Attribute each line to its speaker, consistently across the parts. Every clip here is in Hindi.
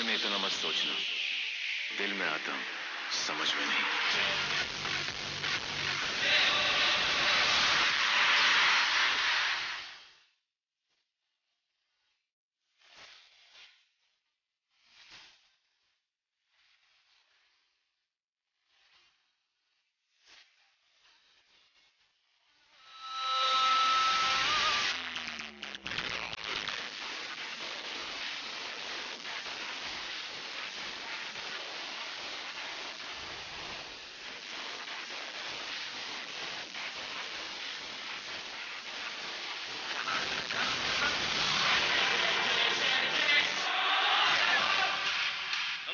Speaker 1: बारे में इतना मत सोचना। दिल में आता हूं, समझ में नहीं।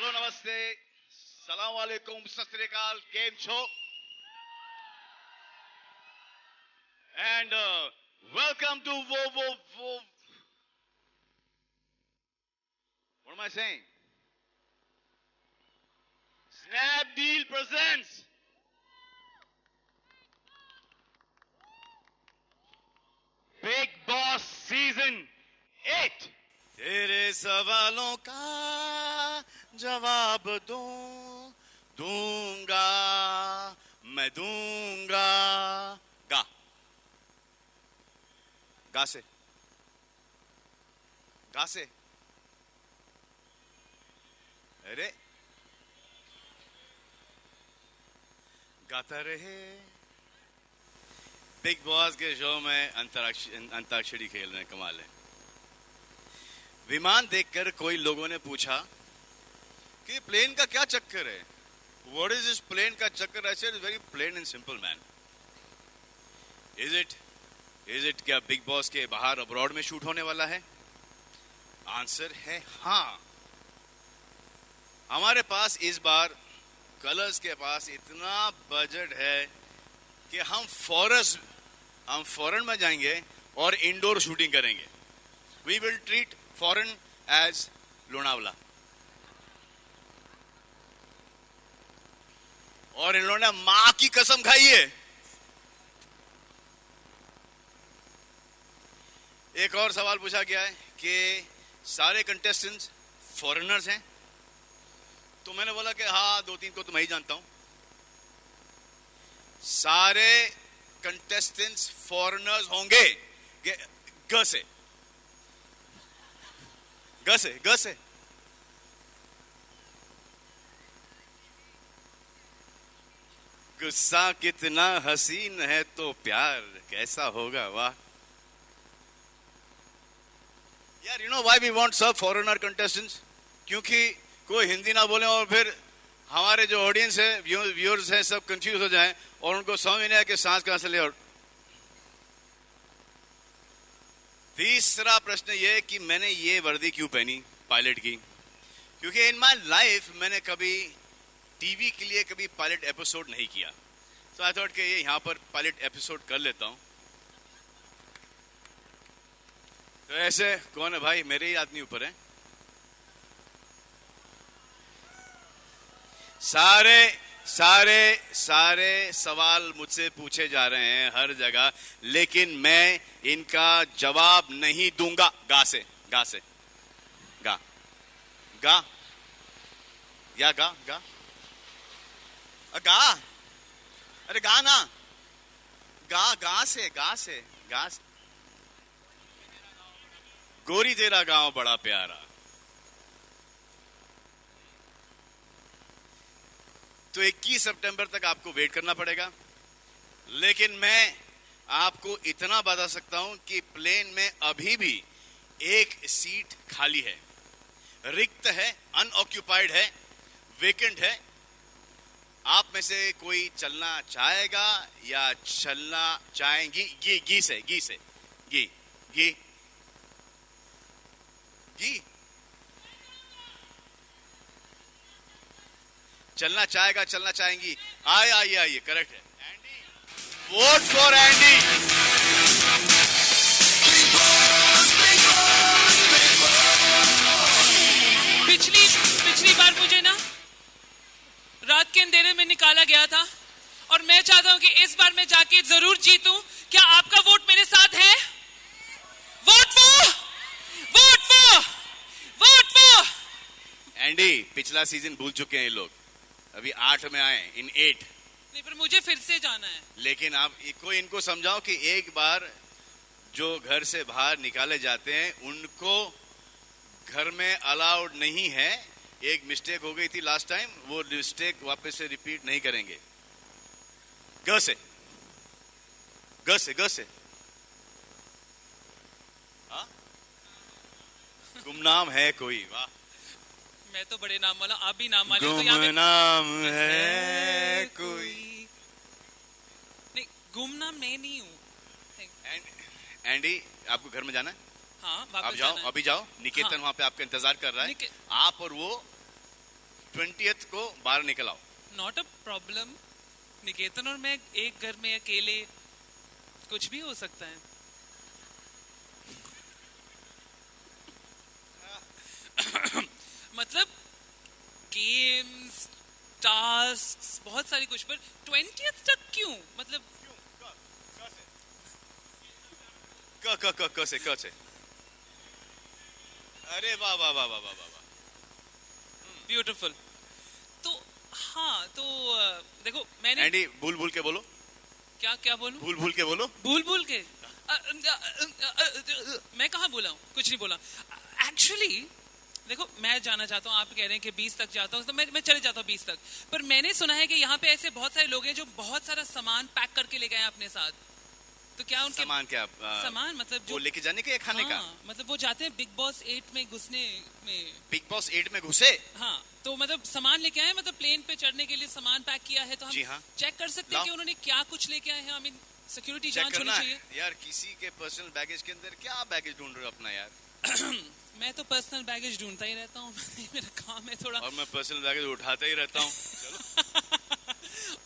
Speaker 2: नमस्ते, सलाम वालेकुम, सत श्री अकाल, केम छो? And welcome to what am I saying? Snapdeal presents Big Boss Season 8.
Speaker 3: तेरे सवालों का जवाब दूंगा मैं दूंगा। गा से अरे गाता रहे। बिग बॉस के शो में अंताक्षरी खेल रहे, कमाल है। विमान देखकर कोई लोगों ने पूछा कि प्लेन का क्या चक्कर है, व्हाट इज दिस प्लेन का चक्कर? I said very plain and simple man. Is it क्या बिग बॉस के बाहर अब्रॉड में शूट होने वाला है? आंसर है हाँ। हमारे पास इस बार कलर्स के पास इतना बजट है कि हम फॉरेन में जाएंगे और इंडोर शूटिंग करेंगे। We will treat foreign as Lonavala. और इन लोगों ने मां की कसम खाई है। एक और सवाल पूछा गया है कि सारे कंटेस्टेंट्स फॉरेनर्स हैं, तो मैंने बोला कि हाँ, 2-3 को तो मैं ही जानता हूं। सारे कंटेस्टेंट्स फॉरेनर्स होंगे। ग से गुस्सा कितना हसीन है तो प्यार कैसा होगा, वाह यार। You know why we want सब फॉरेनर कंटेस्टेंट्स? क्योंकि कोई हिंदी ना बोले और फिर हमारे जो ऑडियंस है, व्यूअर्स हैं, सब कंफ्यूज हो जाएं और उनको समझ में नहीं आए कि सांस कहां से ले। और तीसरा प्रश्न ये कि मैंने ये वर्दी क्यों पहनी पायलट की? क्योंकि इन माय लाइफ मैंने कभी टीवी के लिए कभी पायलट एपिसोड नहीं किया, तो आई थॉट कि ये यहां पर पायलट एपिसोड कर लेता हूं। तो ऐसे कौन है भाई? मेरे ही आदमी ऊपर है। सारे सवाल मुझसे पूछे जा रहे हैं हर जगह, लेकिन मैं इनका जवाब नहीं दूंगा। गा या गा अरे गा ना, गा से गोरी तेरा गांव बड़ा प्यारा। तो 21 सितंबर तक आपको वेट करना पड़ेगा, लेकिन मैं आपको इतना बता सकता हूं कि प्लेन में अभी भी एक सीट खाली है, रिक्त है, अनऑक्यूपाइड है, वेकेंट है। आप में से कोई चलना चाहेगा या चलना चाहेंगी? गी चलना चाहेगा, चलना चाहेंगी? आइए, करेक्ट है। Andy, vote for Andy.
Speaker 4: पिछली बार मुझे ना रात के अंधेरे में निकाला गया था और मैं चाहता हूं कि इस बार मैं जाके जरूर जीतूं। क्या आपका वोट मेरे साथ है? वोट
Speaker 3: एंडी पिछला सीजन भूल चुके हैं ये लोग, अभी 8 में आए इन 8।
Speaker 4: नहीं पर मुझे फिर से जाना है।
Speaker 3: लेकिन आप इनको समझाओ कि एक बार जो घर से बाहर निकाले जाते हैं उनको घर में अलाउड नहीं है। एक मिस्टेक हो गई थी लास्ट टाइम, वो मिस्टेक वापस से रिपीट नहीं करेंगे। ग से हाँ? गुमनाम है कोई, वाह।
Speaker 4: मैं तो बड़े नाम वाला, आप भी नाम वाले हो, तो यहाँ पे
Speaker 3: गुमनाम है कोई।
Speaker 4: नहीं, गुमनाम मैं नहीं हूँ।
Speaker 3: एंडी आपको घर में जाना है?
Speaker 4: हाँ,
Speaker 3: आप
Speaker 4: वापस
Speaker 3: जाओ,
Speaker 4: जाना है।
Speaker 3: अभी जाओ। निकेतन
Speaker 4: हाँ।
Speaker 3: वहाँ पे आपका इंतजार कर रहा है। आप और वो 20th को बाहर निकल आओ।
Speaker 4: Not a problem. निकेतन और मैं एक घर में अकेले, कुछ भी हो सकता है। मतलब गेम्स, टास्क, बहुत सारी कुछ, पर 20th तक क्यों? मतलब
Speaker 3: क से अरे वाह वाह वाह वाह वाह वाह,
Speaker 4: ब्यूटीफुल। तो हाँ, तो देखो मैंने
Speaker 3: एंडी भूल के बोलो।
Speaker 4: क्या बोलूं?
Speaker 3: भूल के बोलो।
Speaker 4: भूल के मैं कहाँ बोला हूँ? कुछ नहीं बोला। एक्चुअली देखो, मैं जाना चाहता हूँ, आप कह रहे हैं कि 20 तक जाता हूँ, तो मैं चले जाता हूँ 20 तक। पर मैंने सुना है कि यहाँ पे ऐसे बहुत सारे लोग हैं जो बहुत सारा सामान पैक करके ले गए हैं अपने साथ। तो क्या उनके
Speaker 3: सामान क्या?
Speaker 4: सामान मतलब
Speaker 3: वो लेके जाने का या खाने का?
Speaker 4: मतलब वो जाते हैं बिग बॉस 8 में घुसने में।
Speaker 3: बिग बॉस 8 में घुसे?
Speaker 4: हाँ, तो मतलब सामान लेके आए, मतलब प्लेन पे चढ़ने के लिए सामान पैक किया है। तो हम
Speaker 3: जी हाँ।
Speaker 4: चेक कर सकते हैं कि उन्होंने क्या कुछ लेके आए हैं। आई मीन सिक्योरिटी जांच होनी चाहिए
Speaker 3: यार। किसी के पर्सनल बैगेज के अंदर क्या बैगेज ढूंढ रहे हो अपना यार?
Speaker 4: मैं तो पर्सनल बैगेज ढूंढता ही रहता हूँ। मेरा काम है थोड़ा।
Speaker 3: और मैं पर्सनल बैगेज उठाता ही रहता हूँ। चलो।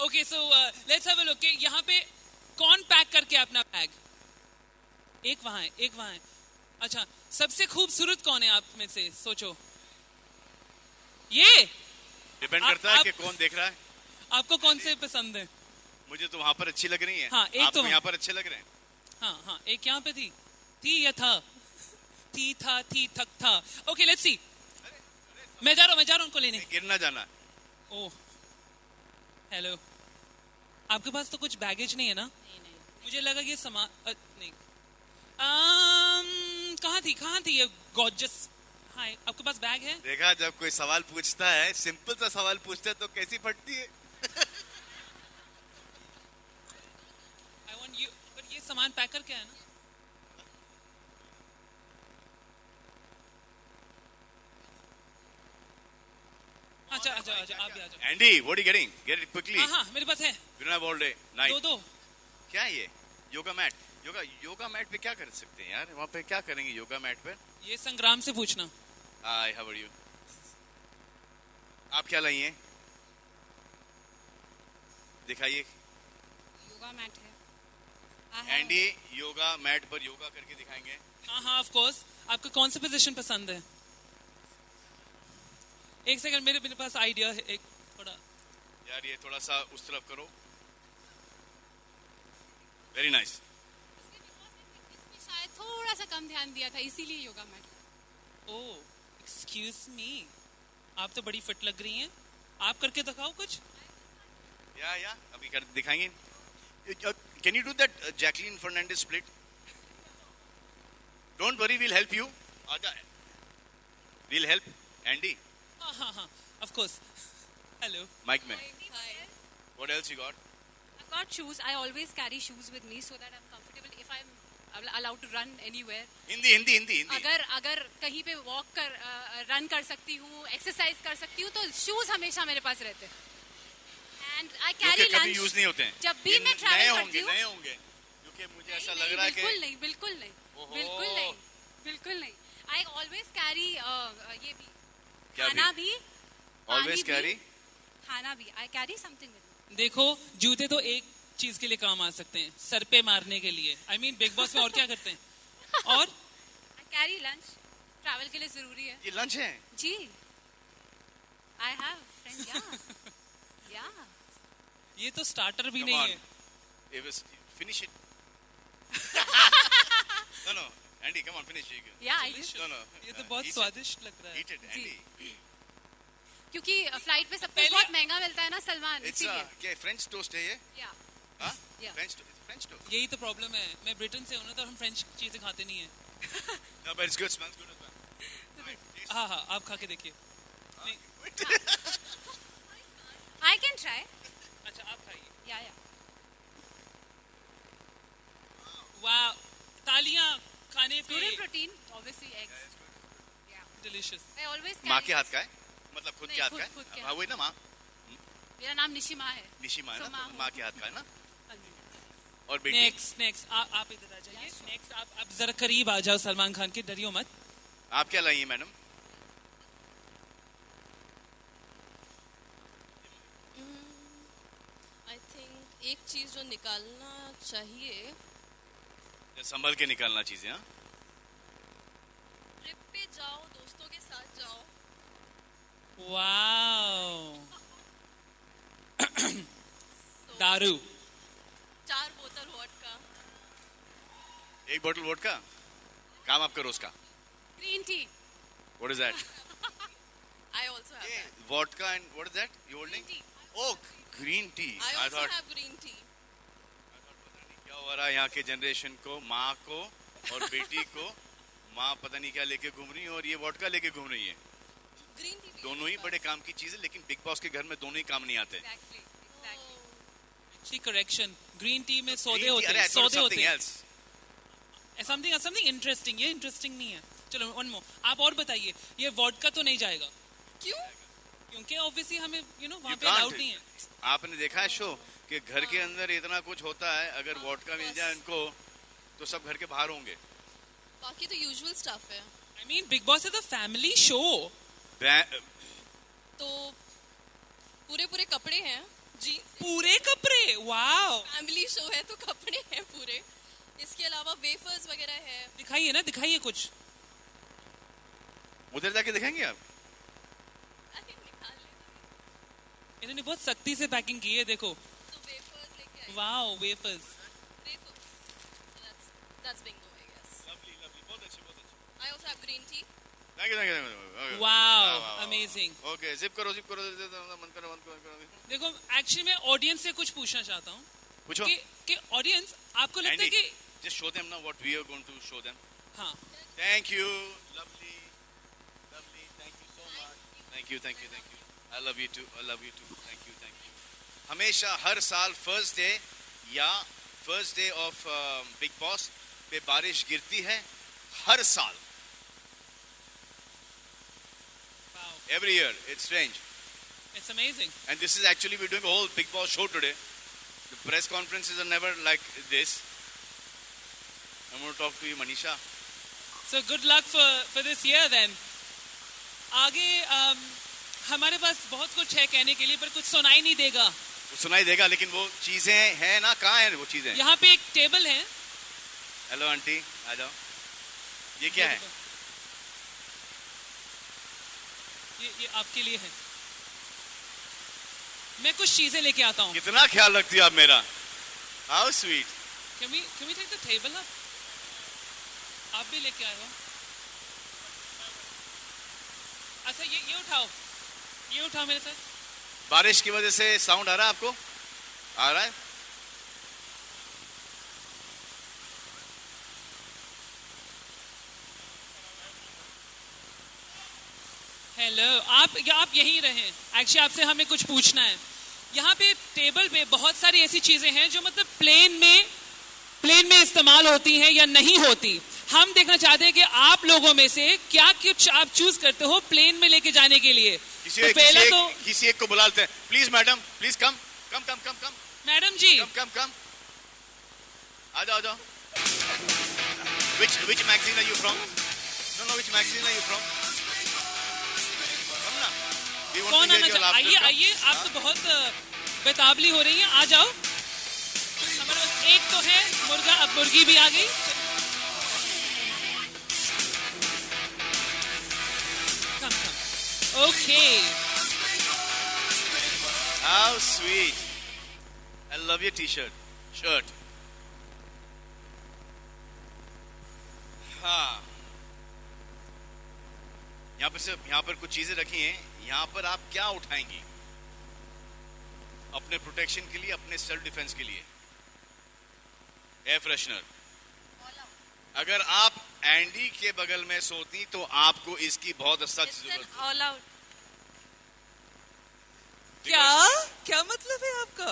Speaker 4: Okay, so let's have a look. यहाँ पे कौन पैक करके अपना बैग? एक वहां है। अच्छा, सबसे खूबसूरत कौन है आप में से? सोचो। ये
Speaker 3: डिपेंड करता है कि कौन देख रहा है।
Speaker 4: आपको कौन से पसंद है?
Speaker 3: मुझे तो वहां पर अच्छी लग रही है।
Speaker 4: हाँ, एक
Speaker 3: आपको
Speaker 4: तो
Speaker 3: यहाँ पर अच्छे लग रहे हैं।
Speaker 4: हाँ, एक यहाँ पे थी या था? थी थक था। Okay, let's see. मैं जा रहा हूँ उनको लेने।
Speaker 3: गिरना जाना।
Speaker 4: ओह, हेलो। आपके पास तो कुछ बैगेज नहीं है ना? नहीं। मुझे लगा ये सामान नहीं। कहाँ थी ये गॉर्जियस? हाय, आपके पास बैग है?
Speaker 3: देखा, जब कोई सवाल पूछता है, सिंपल सा सवाल पूछता है तो कैसी फटती है।
Speaker 4: I want you, पर ये सामान पैक करके है ना? अच्छा, आप भी आ जाओ।
Speaker 3: Andy, what are you getting? Get it quickly.
Speaker 4: हाँ, मेरे पास है।
Speaker 3: We don't have all day. Night.
Speaker 4: दो।
Speaker 3: क्या है ये? योगा मैट। योगा मैट पे क्या कर सकते हैं यार? वहाँ पे क्या करेंगे योगा मैट पे?
Speaker 4: ये संग्राम से पूछना।
Speaker 3: हाय, how are you? आप क्या लाई हैं? दिखाइए।
Speaker 5: योगा मैट है।
Speaker 3: एंडी योगा मैट पर योगा करके दिखाएंगे।
Speaker 4: हाँ, ऑफ कोर्स। आपको कौन सा पोजीशन पसंद है? एक सेकंड, मेरे पास आइडिया है एक थोड़ा।
Speaker 3: यार ये थोड़ा सा उस तरफ करो। Very nice.
Speaker 5: शायद थोड़ा सा कम ध्यान दिया था, इसीलिए योगा मैट।
Speaker 4: ओह, एक्सक्यूज मी, आप तो बड़ी फिट लग रही हैं। आप करके दिखाओ कुछ।
Speaker 3: या अभी कर दिखाएंगे। Can you do that Jacqueline Fernandez split? Don't worry, we'll help you. आजा, वील हेल्प एंडी।
Speaker 4: हाँ, of course. Hello.
Speaker 3: माइक में।
Speaker 5: Hi.
Speaker 3: What else you got?
Speaker 5: I've got shoes. I always carry shoes with me so that I'm comfortable if I'm allowed to run anywhere.
Speaker 3: Hindi.
Speaker 5: अगर कहीं पे वॉक रन कर सकती हूँ, एक्सरसाइज कर सकती हूँ, तो शूज हमेशा मेरे पास रहते हैं। And I carry lunch.
Speaker 3: कभी यूज नहीं होते हैं।
Speaker 5: जब भी मैं ट्रैवल करती हूँ।
Speaker 3: नए होंगे क्योंकि मुझे ऐसा लग रहा है कि
Speaker 5: बिल्कुल नहीं। आई ऑलवेज कैरी ये भी, खाना भी,
Speaker 3: ऑलवेज कैरी
Speaker 5: खाना भी। I carry something with.
Speaker 4: देखो, जूते तो एक चीज के लिए काम आ सकते हैं, सर पे मारने के लिए। I mean, बिग बॉस में और क्या करते हैं? और
Speaker 5: आई कैरी लंच, ट्रैवल के लिए जरूरी है।
Speaker 3: ये लंच है
Speaker 5: जी। I have friend. या
Speaker 4: ये तो स्टार्टर भी नहीं है।
Speaker 3: It was finish it. No, Andy, come on, finish it.
Speaker 5: या
Speaker 3: No.
Speaker 4: ये तो बहुत
Speaker 3: Eat it.
Speaker 4: स्वादिष्ट लग रहा है।
Speaker 3: Eat it,
Speaker 5: जी।
Speaker 3: Andy.
Speaker 5: क्योंकि फ्लाइट पे सब कुछ
Speaker 4: पहले-
Speaker 5: बहुत महंगा मिलता है ना सलमान,
Speaker 3: इट्स
Speaker 5: इसीलिए।
Speaker 3: क्या फ्रेंच टोस्ट है ये?
Speaker 5: या
Speaker 3: हाँ
Speaker 5: Yeah.
Speaker 3: French toast.
Speaker 4: यही तो प्रॉब्लम है, मैं ब्रिटेन से हूँ ना, तो हम फ्रेंच चीजें खाते नहीं है।
Speaker 3: No, but it's good. Smells good as well.
Speaker 4: हाँ हाँ, आप खा के देखिए। नहीं,
Speaker 5: आई कैन ट्राई।
Speaker 4: अच्छा आप खाइए।
Speaker 5: या
Speaker 4: वाह, तालियां खाने पे।
Speaker 5: Pure protein, obviously eggs.
Speaker 4: Delicious.
Speaker 5: I always
Speaker 3: माँ के हाथ का है, मतलब खुद
Speaker 5: नहीं,
Speaker 3: के हाथ
Speaker 5: खुद-
Speaker 3: का है।
Speaker 5: खुद के
Speaker 3: हाँ वही ना माँ,
Speaker 5: मेरा नाम निशिमा है।
Speaker 3: निशिमा है
Speaker 5: So,
Speaker 3: ना,
Speaker 5: माँ
Speaker 3: तो
Speaker 5: हूँ।
Speaker 3: माँ के हाथ का है ना।
Speaker 5: हाँ जी।
Speaker 3: और बेटी
Speaker 4: नेक्स्ट आप इधर आ जाइए। नेक्स्ट आप जरा करीब आ जाओ सलमान खान के, डरियो मत।
Speaker 3: आप क्या लाई हैं मैडम?
Speaker 6: आई थिंक एक चीज जो निकालना चाहिए,
Speaker 3: संभल के निकालना चीजें। हाँ
Speaker 6: ट्रिप पे जाओ, दोस्तों के साथ जाओ,
Speaker 4: वाओ,
Speaker 6: तो
Speaker 4: दारू।
Speaker 6: 4 बोतल वोडका।
Speaker 3: एक बोतल वोडका, काम आपका रोज का।
Speaker 5: Green tea.
Speaker 3: What is that?
Speaker 6: I also have that.
Speaker 3: Vodka and what is that? You holding?
Speaker 5: tea.
Speaker 3: Oh, green tea.
Speaker 6: I
Speaker 3: I
Speaker 6: also
Speaker 3: thought
Speaker 6: have green tea.
Speaker 3: क्या हो रहा है यहाँ के जनरेशन को, माँ को और बेटी को माँ पता नहीं क्या लेके घूम रही है और ये वोडका लेके घूम रही है।
Speaker 6: ग्रीन टी
Speaker 3: दोनों ही बड़े काम की चीज है, लेकिन बिग बॉस के घर में दोनों ही काम नहीं आते।
Speaker 5: एग्जैक्टली।
Speaker 4: करेक्शन, ग्रीन टी में सौदे
Speaker 3: Green tea,
Speaker 4: होते
Speaker 3: अरे,
Speaker 4: हैं,
Speaker 3: I thought
Speaker 4: सौदे होते
Speaker 3: something
Speaker 4: हैं।
Speaker 3: else.
Speaker 4: समथिंग इंटरेस्टिंग, ये इंटरेस्टिंग नहीं है। चलो वन मोर, आप और बताइए। ये वोडका तो नहीं जाएगा
Speaker 6: क्यों?
Speaker 4: क्योंकि ऑब्वियसली हमें वहाँ
Speaker 3: You
Speaker 4: पे
Speaker 3: can't.
Speaker 4: अलाउड नहीं है।
Speaker 3: आपने देखा है शो कि घर के अंदर इतना कुछ होता है, अगर वोडका मिल जाए इनको तो सब घर के बाहर होंगे।
Speaker 6: बाकी तो यूजुअल स्टफ है।
Speaker 4: I mean big Boss is a family show.
Speaker 6: तो पूरे कपड़े हैं जी,
Speaker 4: पूरे कपड़े, वाओ।
Speaker 6: फैमिली शो है तो कपड़े हैं पूरे। इसके अलावा वेफर्स वगैरह है।
Speaker 4: दिखाइए ना, दिखाइए कुछ।
Speaker 3: उधर जाके दिखाएंगे आप?
Speaker 6: अरे निकाल ले।
Speaker 4: इन्होंने बहुत सख्ती से पैकिंग की है, देखो।
Speaker 6: तो वेफर्स लेके आई।
Speaker 4: Wow, wafers.
Speaker 6: Wafers. That's bingo, I guess.
Speaker 3: Lovely, lovely, बहुत अच्छी, बहुत अच्छी।
Speaker 6: I also have green tea.
Speaker 3: Thank you, thank you, thank you. Okay.
Speaker 4: Wow,
Speaker 3: wow, wow.
Speaker 4: Amazing.
Speaker 3: Okay, zip करो, बंद करो, बंद करो।
Speaker 4: देखो एक्चुअली मैं ऑडियंस से कुछ पूछना चाहता हूँ
Speaker 3: पूछो।
Speaker 4: कि ऑडियंस आपको लगता है
Speaker 3: Andy,
Speaker 4: कि
Speaker 3: just show them now what we are going to show them.
Speaker 4: हाँ,
Speaker 3: Thank you, lovely, lovely. Thank you so much. Thank you, thank you, thank you. I love you too. I love you too. Thank you, thank you. हमेशा हर साल फर्स्ट डे या first day of big boss पे बारिश गिरती है, हर साल।
Speaker 4: Wow,
Speaker 3: Every year, it's strange.
Speaker 4: It's amazing.
Speaker 3: And this is actually, we're doing a whole Big Boss show today. The press conferences are never like this. I'm going to talk to you, Manisha.
Speaker 4: So good luck for this year then. आगे हमारे पास बहुत कुछ है कहने के लिए, पर कुछ सुनाई नहीं देगा।
Speaker 3: वो सुनाई देगा, लेकिन वो चीजें हैं ना, कहाँ हैं वो चीजें?
Speaker 4: यहाँ पे एक टेबल है।
Speaker 3: हेलो आंटी, आ जाओ। ये क्या है?
Speaker 4: ये आपके लिए है। मैं कुछ चीजें लेके आता हूँ।
Speaker 3: कितना ख्याल रखती हो आप मेरा। How sweet.
Speaker 4: Can we take the table up? आप भी लेके आए हो। अच्छा ये उठाओ मेरे साथ।
Speaker 3: बारिश की वजह से साउंड आ रहा है आपको? आ रहा है?
Speaker 4: हेलो, आप यहीं रहें। एक्चुअली आपसे हमें कुछ पूछना है। यहाँ पे टेबल पे बहुत सारी ऐसी चीजें हैं जो मतलब प्लेन में इस्तेमाल होती हैं या नहीं होती। हम देखना चाहते हैं कि आप लोगों में से क्या कुछ आप चूज करते हो प्लेन में लेके जाने के लिए।
Speaker 3: किसी एक को बुलाते हैं। Please madam, please come.
Speaker 4: Madam ji,
Speaker 3: come. आ जाओ। Which magazine are you from? No, which magazine are you from? Come na. We want
Speaker 4: कौन
Speaker 3: to hear
Speaker 4: आना
Speaker 3: your
Speaker 4: चाहता?
Speaker 3: laughter.
Speaker 4: आइए, आप तो बहुत बेताबली हो रही हैं। आ जाओ। हमारे पास एक तो है मुर्गा, अब मुर्गी भी आ गई। कम। Okay.
Speaker 3: How sweet. I love your shirt. हाँ, यहाँ पर कुछ चीजें रखी हैं, यहाँ पर आप क्या उठाएंगी अपने प्रोटेक्शन के लिए, अपने सेल्फ डिफेंस के लिए? Air freshener. अगर आप एंडी के बगल में सोती तो आपको इसकी बहुत सख्त जरूरत है।
Speaker 5: All out.
Speaker 4: क्या क्या मतलब है आपका?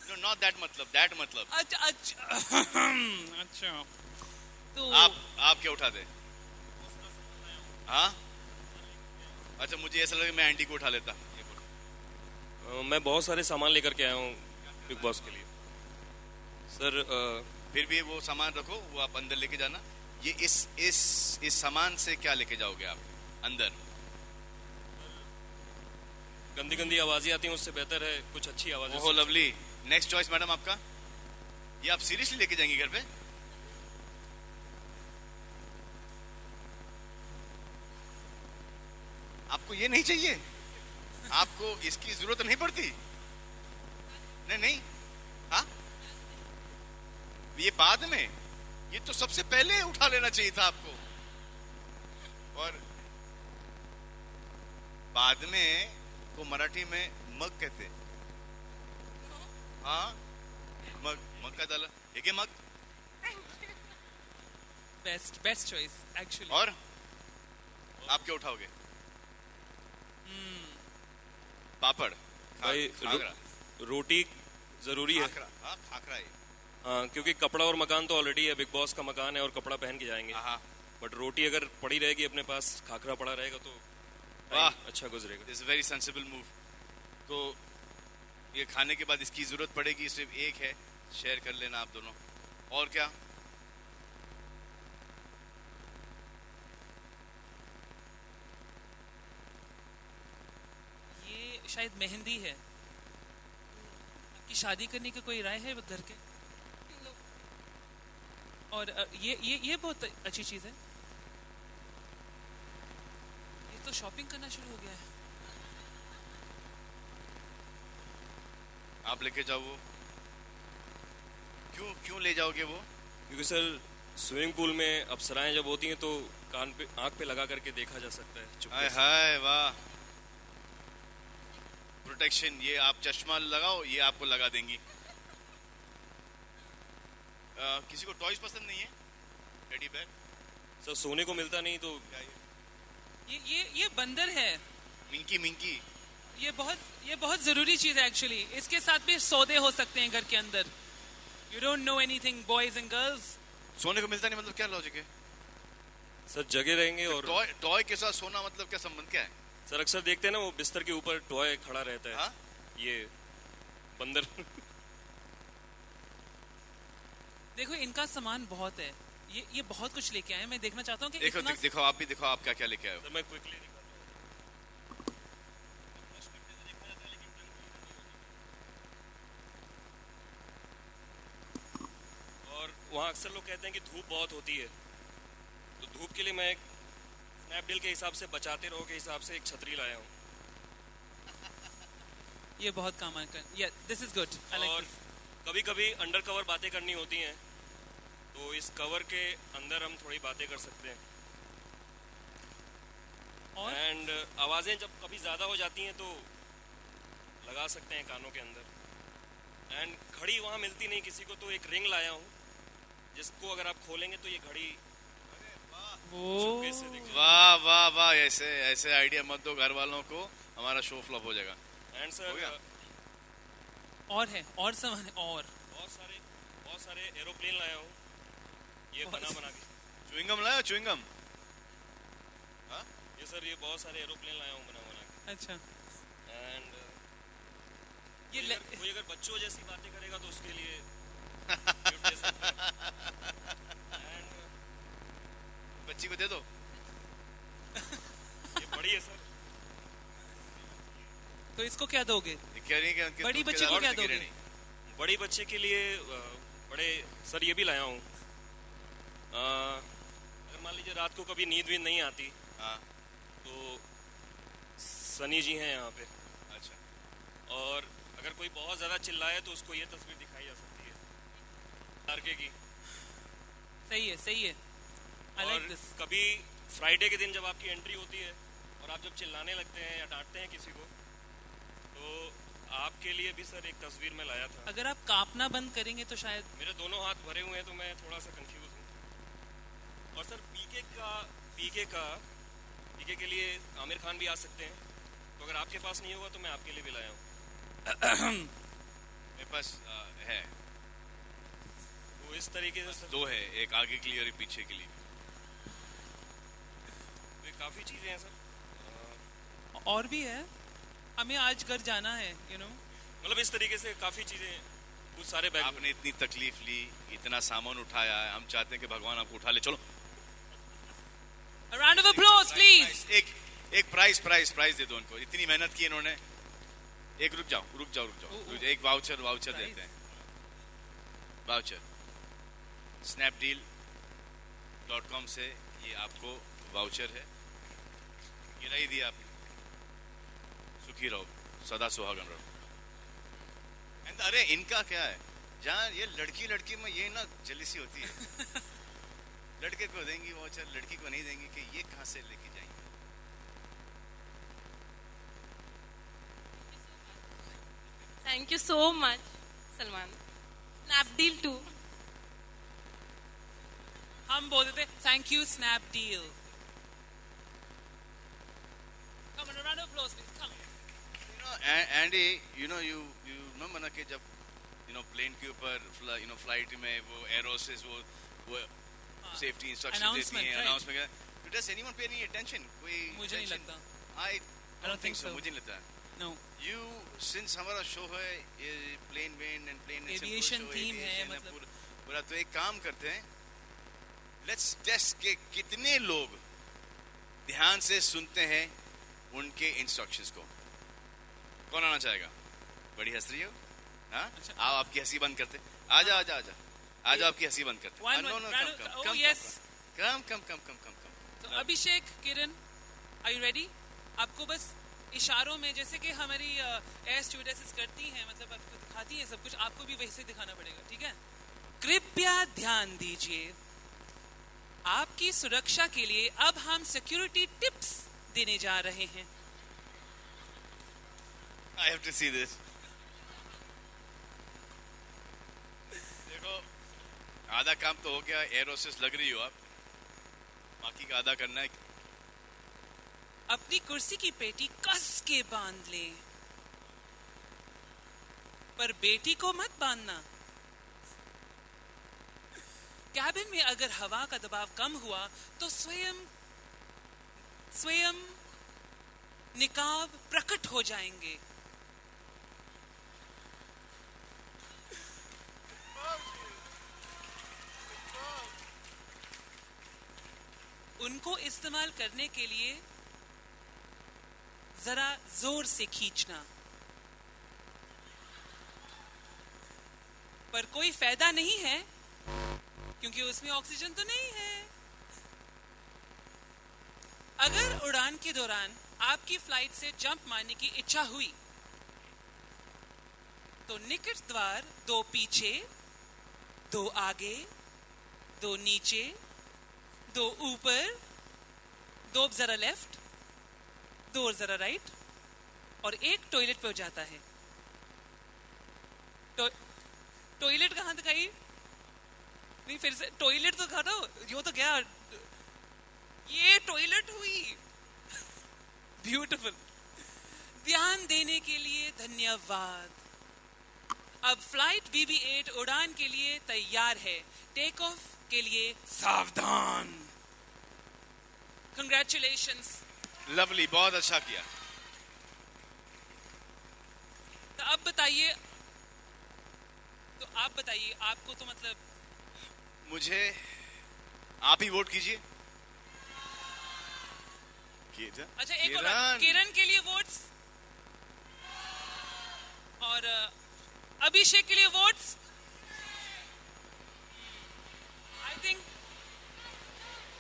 Speaker 3: नो नॉट दैट मतलब, दैट मतलब।
Speaker 4: अच्छा अच्छा अच्छा, तो
Speaker 3: आप क्या उठाते? हाँ, अच्छा, मुझे ऐसा लगा मैं एंडी को उठा लेता।
Speaker 7: मैं बहुत सारे सामान लेकर के आया हूँ बिग बॉस के लिए सर।
Speaker 3: फिर भी वो सामान रखो, वो आप अंदर लेके जाना। ये इस सामान से क्या लेके जाओगे आप अंदर?
Speaker 7: गंदी गंदी आवाजें आती हैं, उससे बेहतर है कुछ अच्छी आवाजें।
Speaker 3: ओह लवली, नेक्स्ट चॉइस मैडम आपका। ये आप सीरियसली लेके जाएंगे घर पे? आपको ये नहीं चाहिए? आपको इसकी जरूरत नहीं पड़ती? नहीं नहीं, हाँ, ये बाद में, ये तो सबसे पहले उठा लेना चाहिए था आपको। और बाद में को मराठी में मग कहते हैं। हाँ, मग का डाला, एक मग।
Speaker 4: Best choice actually.
Speaker 3: और आप क्या उठाओगे? पापड़,
Speaker 7: भाई
Speaker 3: खाकरा,
Speaker 7: रोटी जरूरी है।
Speaker 3: खाकरा, हाँ खाकरा है।
Speaker 7: हाँ, क्योंकि कपड़ा और मकान तो ऑलरेडी है, बिग बॉस का मकान है और कपड़ा पहन के जाएंगे।
Speaker 3: हाँ,
Speaker 7: बट रोटी अगर पड़ी रहेगी अपने पास, खाकरा पड़ा रहेगा तो
Speaker 3: वाह,
Speaker 7: अच्छा गुजरेगा।
Speaker 3: This very sensible move. तो ये खाने के बाद इसकी जरूरत पड़ेगी, सिर्फ एक है, शेयर कर लेना आप दोनों। और क्या?
Speaker 4: ये शायद मेहंदी है। कि शादी करने की कोई राय है घर के? और ये बहुत अच्छी चीज है। ये तो शॉपिंग करना शुरू हो गया है।
Speaker 3: आप लेके जाओ वो। क्यों ले जाओगे वो?
Speaker 7: क्योंकि सर स्विमिंग पूल में अप्सराएं जब होती हैं तो कान पे, आंख पे लगा करके देखा जा सकता है चुपके
Speaker 3: हाय
Speaker 7: से।
Speaker 3: हाय, वाह, प्रोटेक्शन। ये आप चश्मा लगाओ, ये आपको लगा देंगी। किसी को टॉयज पसंद नहीं है? Teddy bear?
Speaker 7: सर सोने को मिलता नहीं तो
Speaker 3: क्या
Speaker 4: ये बंदर है।
Speaker 3: मिंकी मिंकी।
Speaker 4: ये बहुत जरूरी चीज है एक्चुअली। इसके साथ भी सौदे हो सकते हैं घर के अंदर। You don't know anything boys and girls.
Speaker 3: सोने को मिलता नहीं मतलब क्या लॉजिक है?
Speaker 7: सर जगे रहेंगे। और
Speaker 3: टॉय के साथ सोना मतलब क्या संबंध, क्या है?
Speaker 7: सर अक्सर देखते हैं ना, वो बिस्तर के ऊपर टॉय खड़ा रहता है।
Speaker 3: हाँ?
Speaker 7: ये बंदर।
Speaker 4: देखो इनका सामान बहुत है। ये बहुत कुछ लेके आए हैं। मैं देखना चाहता हूँ कि
Speaker 3: देखो
Speaker 4: इतना...
Speaker 3: देखो, आप भी देखो, आप क्या क्या लेके आए हो।
Speaker 7: सर मैं क्विकली और वहाँ अक्सर लोग कहते हैं कि धूप बहुत होती है, तो धूप के लिए मैं एक स्नैपडील के हिसाब से, बचाते रहो के हिसाब से एक छतरी लाया हूँ।
Speaker 4: ये बहुत काम आएगा। या दिस इज गुड। आई
Speaker 7: और
Speaker 4: लाइक
Speaker 7: कभी कभी अंडर कवर बातें करनी होती हैं, तो इस कवर के अंदर हम थोड़ी बातें कर सकते हैं।
Speaker 4: और
Speaker 7: एंड आवाज़ें जब कभी ज़्यादा हो जाती हैं तो लगा सकते हैं कानों के अंदर। एंड घड़ी वहाँ मिलती नहीं किसी को, तो एक रिंग लाया हूँ जिसको अगर आप खोलेंगे तो ये घड़ी चुपके से दिख जाएगी।
Speaker 3: वाह वाह वाह, ऐसे ऐसे आइडिया मत दो घर वालों को, हमारा शो फ्लॉप हो जाएगा।
Speaker 7: एंड
Speaker 3: हो
Speaker 7: सर
Speaker 3: गया?
Speaker 4: और है, और सामान है, और
Speaker 7: बहुत सारे एरोप्लेन लाया हूँ, ये बना के।
Speaker 3: च्युइंगम लाया, च्युइंगम?
Speaker 7: ये सर ये बहुत सारे एरोप्लेन लाया हूँ बना के।
Speaker 4: अच्छा
Speaker 7: एंड
Speaker 4: ये
Speaker 7: कोई अगर बच्चों जैसी बातें करेगा तो उसके लिए गिफ्ट दे सकते हैं। एंड
Speaker 3: बच्ची को दे दो।
Speaker 7: ये बड़ी है सर।
Speaker 4: तो इसको क्या दोगे?
Speaker 3: ये कह रही है कि उनके
Speaker 4: बड़ी
Speaker 3: दूध के
Speaker 4: बच्ची को
Speaker 3: दाल
Speaker 4: क्या
Speaker 3: से गिरे
Speaker 4: दोगे?
Speaker 3: नहीं।
Speaker 7: बड़ी बच्चे के लिए बड़े सर ये भी लाया हूँ। अगर मान लीजिए रात को कभी नींद नहीं आती,
Speaker 3: हाँ,
Speaker 7: तो सनी जी हैं यहाँ पे।
Speaker 3: अच्छा।
Speaker 7: और अगर कोई बहुत ज़्यादा चिल्लाए तो उसको ये तस्वीर दिखाई जा सकती है तारके की।
Speaker 4: सही है, सही है। आई लाइक
Speaker 7: और
Speaker 4: दिस।
Speaker 7: कभी फ्राइडे के दिन जब आपकी एंट्री होती है और आप जब चिल्लाने लगते हैं या डांटते हैं किसी को, तो आपके लिए भी सर एक तस्वीर में लाया था।
Speaker 4: अगर आप कांपना बंद करेंगे तो शायद।
Speaker 7: मेरे दोनों हाथ भरे हुए हैं तो मैं थोड़ा सा कंफ्यूज हूँ। और सर पीके के लिए आमिर खान भी आ सकते हैं, तो अगर आपके पास नहीं होगा तो मैं आपके लिए भी लाया हूँ।
Speaker 3: मेरे पास है,
Speaker 7: वो इस तरीके से सर,
Speaker 3: दो है, एक आगे के लिए और एक पीछे के लिए।
Speaker 7: तो ये काफ़ी चीज़ें हैं सर।
Speaker 4: और भी है, हमें आज घर जाना है,
Speaker 7: मतलब इस तरीके से काफ़ी चीज़ें, कुछ सारे बैग।
Speaker 3: आपने इतनी तकलीफ ली, इतना सामान उठाया है, हम चाहते हैं कि भगवान आपको उठा ले। चलो
Speaker 4: A round of applause, please.
Speaker 3: एक प्राइस दे दो उनको, इतनी मेहनत की इन्होंने। एक रुक जाओ, एक वाउचर देते हैं। वाउचर snapdeal.com से ये आपको वाउचर है, ये नहीं दिया आपने। सुखी रहो, सदा सुहागन रहो। अरे इनका क्या है, जहाँ ये लड़की में ये ना जलीसी होती है। लड़के को देंगी वाउचर, लड़की को नहीं देंगी कि ये कहाँ से लेके जाएंगे।
Speaker 6: Thank you so much Salman. Snapdeal too.
Speaker 4: हम बोल देते thank you Snapdeal. Come on, a round of applause, please. Come on.
Speaker 3: Andy, you know मना के जब प्लेन के ऊपर फ्लाइट में वो एरोसेस वो सेफ्टी इंस्ट्रक्शन देती हैं, announcement. Does anyone pay any attention? कोई
Speaker 4: मुझे नहीं लगता।
Speaker 3: I don't think so. मुझे नहीं लगता।
Speaker 4: No.
Speaker 3: Since हमारा शो है ये plane and plane
Speaker 4: Aviation theme है, मतलब
Speaker 3: पूरा, तो एक काम करते हैं, लेट्स टेस्ट के कितने लोग ध्यान से सुनते हैं उनके इंस्ट्रक्शंस को। कौन आना चाहेगा? बड़ी हंस रही हो, हाँ? आओ आपकी हंसी बंद करते। आ जाओ आपकी हंसी बंद करते। कम।
Speaker 4: तो अभिषेक, किरण, आर यू रेडी? आपको बस इशारों में, जैसे कि हमारी एयर स्टूडेंट्स करती हैं, मतलब आपको दिखाती हैं सब कुछ, आपको भी वैसे दिखाना पड़ेगा, ठीक है? कृपया ध्यान दीजिए, आपकी सुरक्षा के लिए अब हम सिक्योरिटी टिप्स देने जा रहे हैं।
Speaker 3: I have to see this. देखो, आधा काम तो हो गया, एयर होस्टेस लग रही हो आप, बाकी का आधा करना है।
Speaker 4: अपनी कुर्सी की पेटी कस के बांध ले, पर बेटी को मत बांधना। कैबिन में अगर हवा का दबाव कम हुआ तो स्वयं निकाब प्रकट हो जाएंगे। उनको इस्तेमाल करने के लिए जरा जोर से खींचना, पर कोई फायदा नहीं है क्योंकि उसमें ऑक्सीजन तो नहीं है। अगर उड़ान के दौरान आपकी फ्लाइट से जंप मारने की इच्छा हुई तो निकट द्वार 2 पीछे, 2 आगे, 2 नीचे, 2 ऊपर, 2 जरा लेफ्ट, 2 जरा राइट और 1 टॉयलेट पे हो जाता है। टॉयलेट कहाँ दिखाई? नहीं, फिर से टॉयलेट तो खाना, यो तो क्या, ये टॉयलेट हुई। ब्यूटीफुल। ध्यान देने के लिए धन्यवाद। अब फ्लाइट BB-8 उड़ान के लिए तैयार है। टेक ऑफ के लिए सावधान। कंग्रेचुलेशंस।
Speaker 3: लवली, बहुत अच्छा किया।
Speaker 4: तो अब बताइए, आपको तो मतलब
Speaker 3: मुझे आप ही वोट कीजिए।
Speaker 4: अच्छा, एक और किरण के लिए वोट्स और अभिषेक के लिए वोट्स।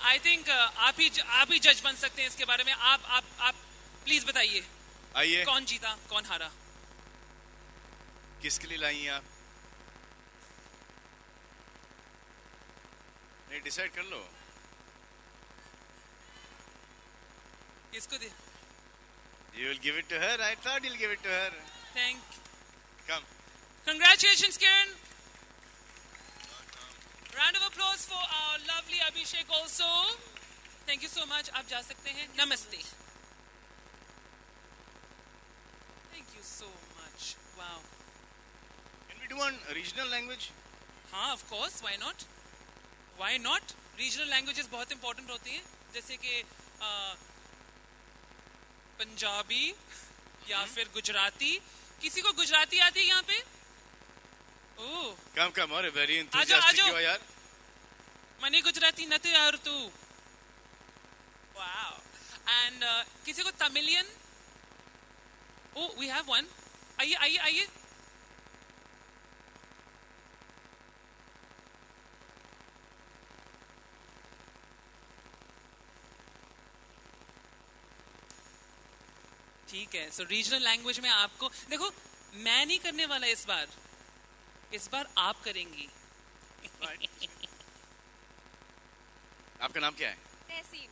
Speaker 4: आई थिंक आप ही जज बन सकते हैं इसके बारे में। आप प्लीज बताइए,
Speaker 3: आइए,
Speaker 4: कौन जीता, कौन हारा?
Speaker 3: किसके लिए लाई हैं आप? नहीं, डिसाइड कर लो।
Speaker 4: इसको दे.
Speaker 3: You will give it to her. I thought you'll give it to her.
Speaker 4: Thank.
Speaker 3: Come.
Speaker 4: Congratulations, Kiran. Round of applause for our lovely Abhishek also. Thank you so much. आप जा सकते हैं. Namaste. Thank you so much. Wow.
Speaker 3: Can we do one regional language?
Speaker 4: हाँ, of course. Why not? Why not? Regional languages बहुत important होती हैं. जैसे कि पंजाबी या फिर गुजराती. किसी को गुजराती आती है यहाँ पे? ओह.
Speaker 3: Come. और very
Speaker 4: आजो,
Speaker 3: enthusiastic
Speaker 4: आजो.
Speaker 3: हो यार.
Speaker 4: मनी गुजराती नते यार तू. Wow. And किसी को Tamilian? Oh, we have one. आइए. ठीक है. सो रीजनल लैंग्वेज में आपको देखो, मैं नहीं करने वाला इस बार आप करेंगी.
Speaker 3: आपका नाम क्या है? तहसीन.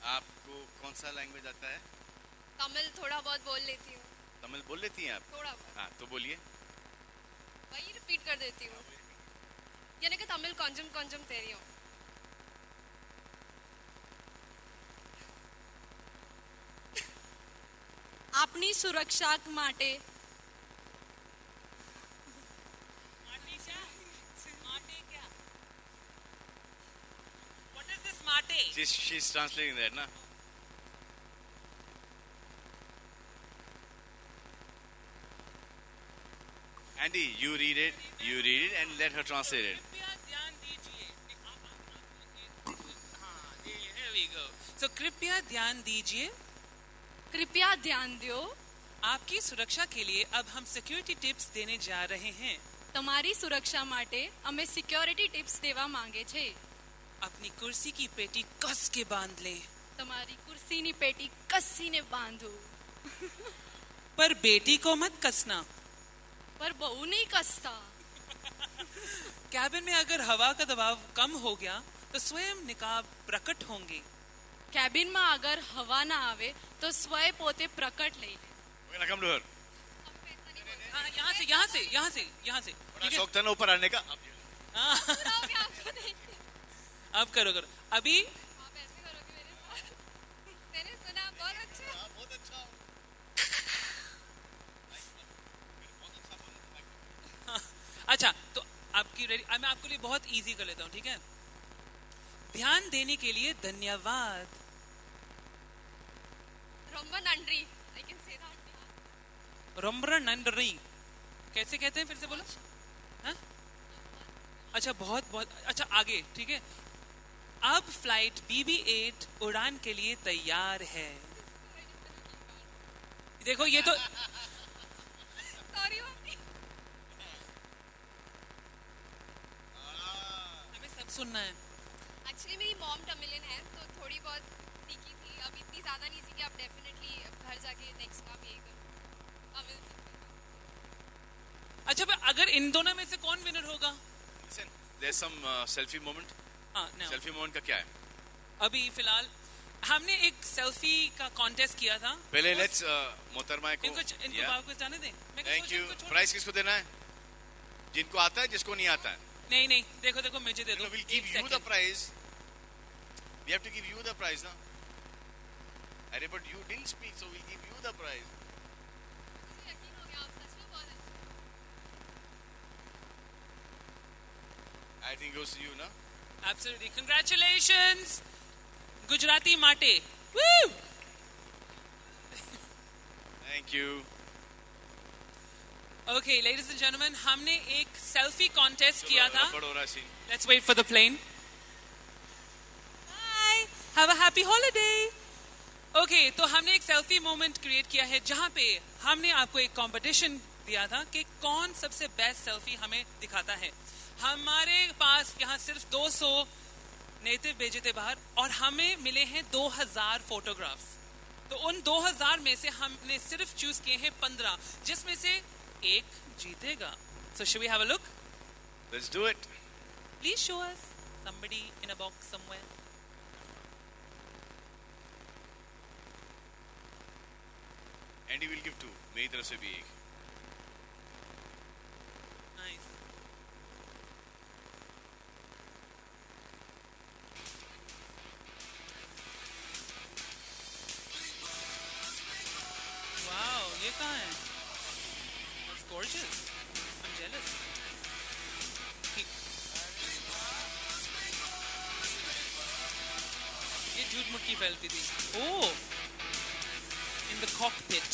Speaker 3: आपको कौन सा लैंग्वेज आता है?
Speaker 6: तमिल थोड़ा बहुत बोल लेती हूँ.
Speaker 3: तमिल बोल लेती हैं आप?
Speaker 6: थोड़ा बहुत.
Speaker 3: हाँ, तो बोलिए.
Speaker 6: वही रिपीट कर देती हूँ. यानी कि तमिल கொஞ்சம் தெரியும். આપની સુરક્ષા માટે
Speaker 4: What is this mate?
Speaker 3: She's translating that, na? Andy, you read it and let her translate it.
Speaker 4: कृपया ध्यान दीजिए. हाँ, here we go. So कृपया ध्यान दीजिए.
Speaker 6: कृपया ध्यान दो.
Speaker 4: आपकी सुरक्षा के लिए अब हम सिक्योरिटी टिप्स देने जा रहे हैं.
Speaker 6: તમારી સુરક્ષા માટે અમે સિક્યોરિટી ટિપ્સ દેવા માંગે છે.
Speaker 4: अपनी कुर्सी की पेटी कस के बांध लें.
Speaker 6: તમારી कुर्सीनी पेटी कसीने बांधो.
Speaker 4: पर बेटी को मत कसना.
Speaker 6: पर બહુ नहीं कसता.
Speaker 4: कैबिन में अगर हवा का दबाव कम हो गया तो स्वयं निकाब प्रकट होंगे.
Speaker 6: કેબિનમાં અગર હવા ના આવે તો સ્વયં પોતે પ્રકટ લઈ લે.
Speaker 3: We're gonna come to her.
Speaker 4: हाँ, यहाँ से.
Speaker 3: बड़ा शौक था ना ऊपर आने का.
Speaker 4: अब करो. अभी
Speaker 6: आप ऐसे करोगे मेरे साथ. मैंने सुना बहुत अच्छा.
Speaker 3: बहुत अच्छा.
Speaker 4: अच्छा, तो आपकी रेडी. मैं आपके लिए बहुत इजी कर लेता हूँ, ठीक है? ध्यान देने के लिए धन्यवाद.
Speaker 6: ரொம்ப நன்றி. I can say that.
Speaker 4: रम्र नंदरी कैसे कहते हैं? फिर से बोलो. हाँ? अच्छा, बहुत अच्छा. आगे, ठीक है. अब फ्लाइट BB-8 उड़ान के लिए तैयार है. देखो ये तो
Speaker 6: Sorry मम्मी.
Speaker 4: हमें सब सुनना है.
Speaker 6: एक्चुअली मेरी मॉम तमिलियन है तो थोड़ी बहुत सीखी थी. अब इतनी ज़्यादा नहीं सीखी. अब डेफिनेटली घर जाके नेक्स्ट काम यही करूँ. तमिल सीखूँ.
Speaker 4: अच्छा, अगर इन दोनों में से कौन विनर होगा?
Speaker 3: Listen, there's some selfie moment.
Speaker 4: हाँ, no.
Speaker 3: Selfie moment का क्या है?
Speaker 4: अभी फिलहाल हमने एक सेल्फी का कॉन्टेस्ट किया था.
Speaker 3: पहले let's मोहतरमा को.
Speaker 4: इनको बाबू को जाने दें. मैं
Speaker 3: Thank
Speaker 4: सोचा
Speaker 3: you.
Speaker 4: इनको छोड़-
Speaker 3: प्राइस किसको देना है? जिनको आता है, जिसको नहीं आता है.
Speaker 4: नहीं, देखो मुझे दे दो.
Speaker 3: We'll
Speaker 4: एक
Speaker 3: give you the
Speaker 4: second.
Speaker 3: prize. We have to give you the prize, na? अरे but you didn't speak, so we'll give you the prize.
Speaker 6: मुझे यकीन हो गया. आप सच में बहुत अच्छे.
Speaker 3: I think goes to you, na?
Speaker 4: Absolutely. Congratulations, Gujarati Mate. Woo!
Speaker 3: Thank you.
Speaker 4: Okay, ladies and gentlemen, हमने एक सेल्फी कॉन्टेस्ट किया था.
Speaker 3: रबड़ हो रहा है scene.
Speaker 4: Let's wait for the plane. Bye. Have a happy holiday. Okay, तो हमने एक सेल्फी मोमेंट क्रिएट किया है जहां पे हमने आपको एक कंपटीशन दिया था कि कौन सबसे बेस्ट सेल्फी हमें दिखाता है. हमारे पास यहाँ सिर्फ 200 नेटिव भेजे थे बाहर और हमें मिले हैं 2000 फोटोग्राफ्स. तो उन 2000 में से हमने सिर्फ चूज किए हैं 15, जिसमें से एक जीतेगा. So should we have a look?
Speaker 3: Let's do it.
Speaker 4: Please show us. somebody in a box somewhere.
Speaker 3: Andy will give 2, मेरी तरफ से भी एक.
Speaker 4: Nice. Wow, ये कहाँ है? That's gorgeous. I'm jealous. ये झूठ मुट्ठी फैलती थी. Oh, in the cockpit.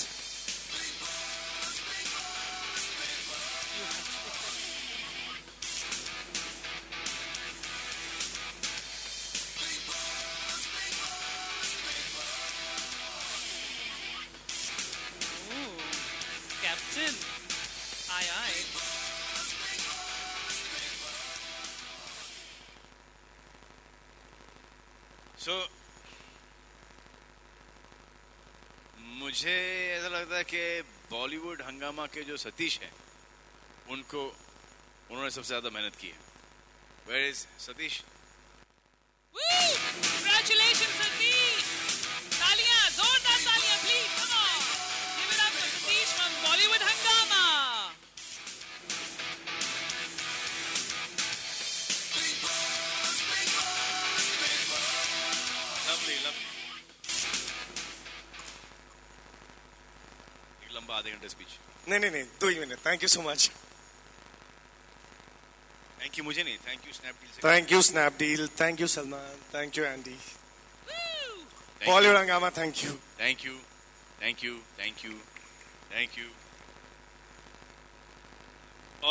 Speaker 4: You have to. Ooh, Captain. Aye, aye.
Speaker 3: So, मुझे ऐसा लगता है कि बॉलीवुड हंगामा के जो सतीश हैं उन्होंने सबसे ज्यादा मेहनत की है. Where is Satish?
Speaker 4: Woo! Congratulations, Satish! तालियां, जोरदार तालियां, please, come on! Give it up for Satish from Bollywood Hangama!
Speaker 3: Lovely, lovely. एक लंबा आधे घंटे स्पीच.
Speaker 8: नहीं 2 ही minute. Thank you so much.
Speaker 3: Thank you मुझे नहीं, थैंक यू स्नैपडील से.
Speaker 8: Thank you Snapdeal. Thank you Salman. Thank you Andy.
Speaker 4: Woo!
Speaker 8: Bollywood Hungama. Thank you.
Speaker 3: Thank you, thank you, thank you, thank you.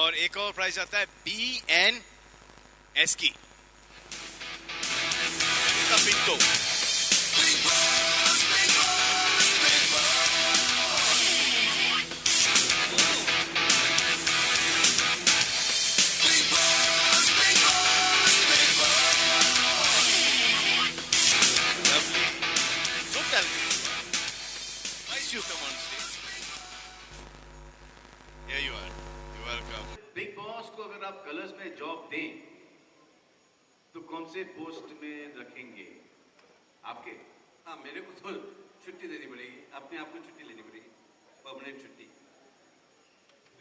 Speaker 3: और एक और प्राइज आता है BNS की. Pinto. You come on stage. Here you are. You're welcome. Bigg Boss को अगर आप कलर्स में जॉब दें तो कौन से पोस्ट में रखेंगे आपके?
Speaker 9: हाँ, मेरे को तो छुट्टी देनी पड़ेगी. अपने आप को छुट्टी लेनी पड़ेगी, परमानेंट छुट्टी.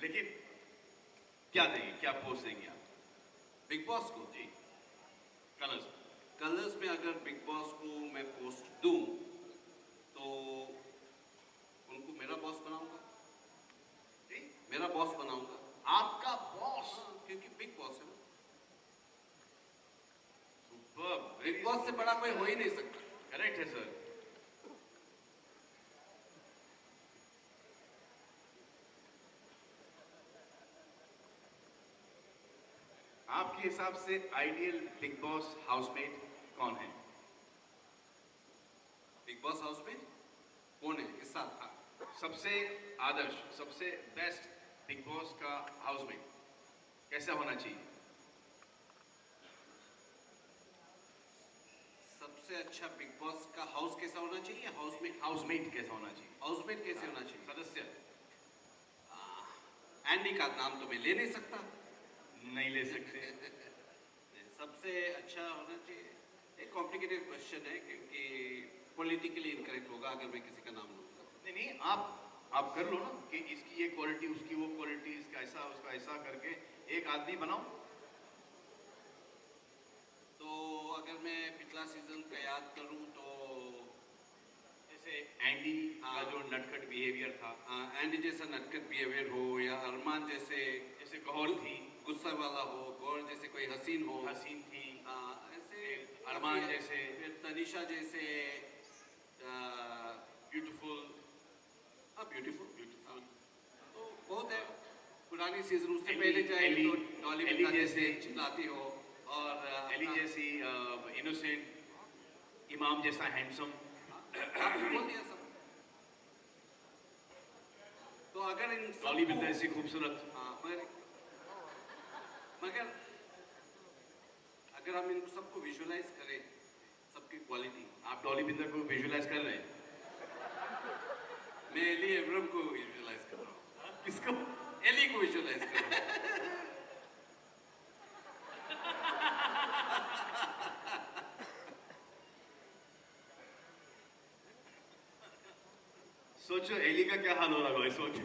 Speaker 3: लेकिन क्या देंगे, क्या पोस्ट देंगे आप
Speaker 9: बिग बॉस को?
Speaker 3: जी, कलर्स.
Speaker 9: कलर्स में अगर बिग बॉस को मैं पोस्ट दूं तो उनको मेरा बॉस बनाऊंगा. मेरा बॉस बनाऊंगा.
Speaker 3: आपका बॉस?
Speaker 9: क्योंकि बिग बॉस है.
Speaker 3: सुपर.
Speaker 9: बिग बॉस से बड़ा कोई हो ही नहीं सकता.
Speaker 3: करेक्ट है सर. आपके हिसाब से आइडियल बिग बॉस हाउसमेट कौन है?
Speaker 9: बिग बॉस हाउस में कौन है इस साल का
Speaker 3: सबसे आदर्श, सबसे बेस्ट बिग बॉस का हाउसमेट कैसा होना चाहिए?
Speaker 9: सबसे अच्छा बिग बॉस का हाउस कैसा होना चाहिए?
Speaker 3: हाउसमेट कैसा होना चाहिए?
Speaker 9: हाउसमेट कैसे होना चाहिए?
Speaker 3: सदस्य.
Speaker 9: एंडी का नाम तो मैं ले नहीं सकता.
Speaker 3: नहीं ले सकते.
Speaker 9: सबसे अच्छा होना चाहिए. एक कॉम्प्लिकेटेड क्वेश्चन है क्योंकि पॉलिटिकली इनकरेक्ट होगा अगर मैं किसी का नाम लूंगा.
Speaker 3: नहीं, आप कर लो ना कि इसकी ये क्वालिटी, उसकी वो क्वालिटी, इसका ऐसा, उसका ऐसा करके एक आदमी बनाओ.
Speaker 9: तो अगर मैं पिछला सीजन का याद करूं तो
Speaker 3: जैसे एंडी का जो नटखट बिहेवियर था,
Speaker 9: एंडी जैसा नटखट बिहेवियर हो, या अरमान जैसे
Speaker 3: गौर थी,
Speaker 9: गुस्सा वाला हो, गौर जैसे कोई हसीन हो,
Speaker 3: हसीन थी,
Speaker 9: ऐसे
Speaker 3: अरमान जैसे,
Speaker 9: फिर तनिषा जैसे
Speaker 3: ब्यूटीफुल.
Speaker 9: ब्यूटीफुल तो बहुत है. पुरानी सीजन उससे पहले जाए तो डॉली बिल्ला जैसे चिल्लाती हो, और
Speaker 3: एली जैसी इनोसेंट, इमाम जैसा हैंडसम.
Speaker 9: बोल दिया सब. तो अगर इन
Speaker 3: डॉली बिल्ला जैसी खूबसूरत.
Speaker 9: मगर अगर हम इन सबको विजुअलाइज करें, सबकी क्वालिटी.
Speaker 3: आप डॉली बिंदर को विजुअलाइज कर रहे हैं?
Speaker 9: मैं एली एवरम को विजुअलाइज कर रहा हूँ.
Speaker 3: किसको?
Speaker 9: एली को विजुअलाइज कर रहा हूँ.
Speaker 2: सोचो एली का क्या हाल हो रहा है इस वक्त।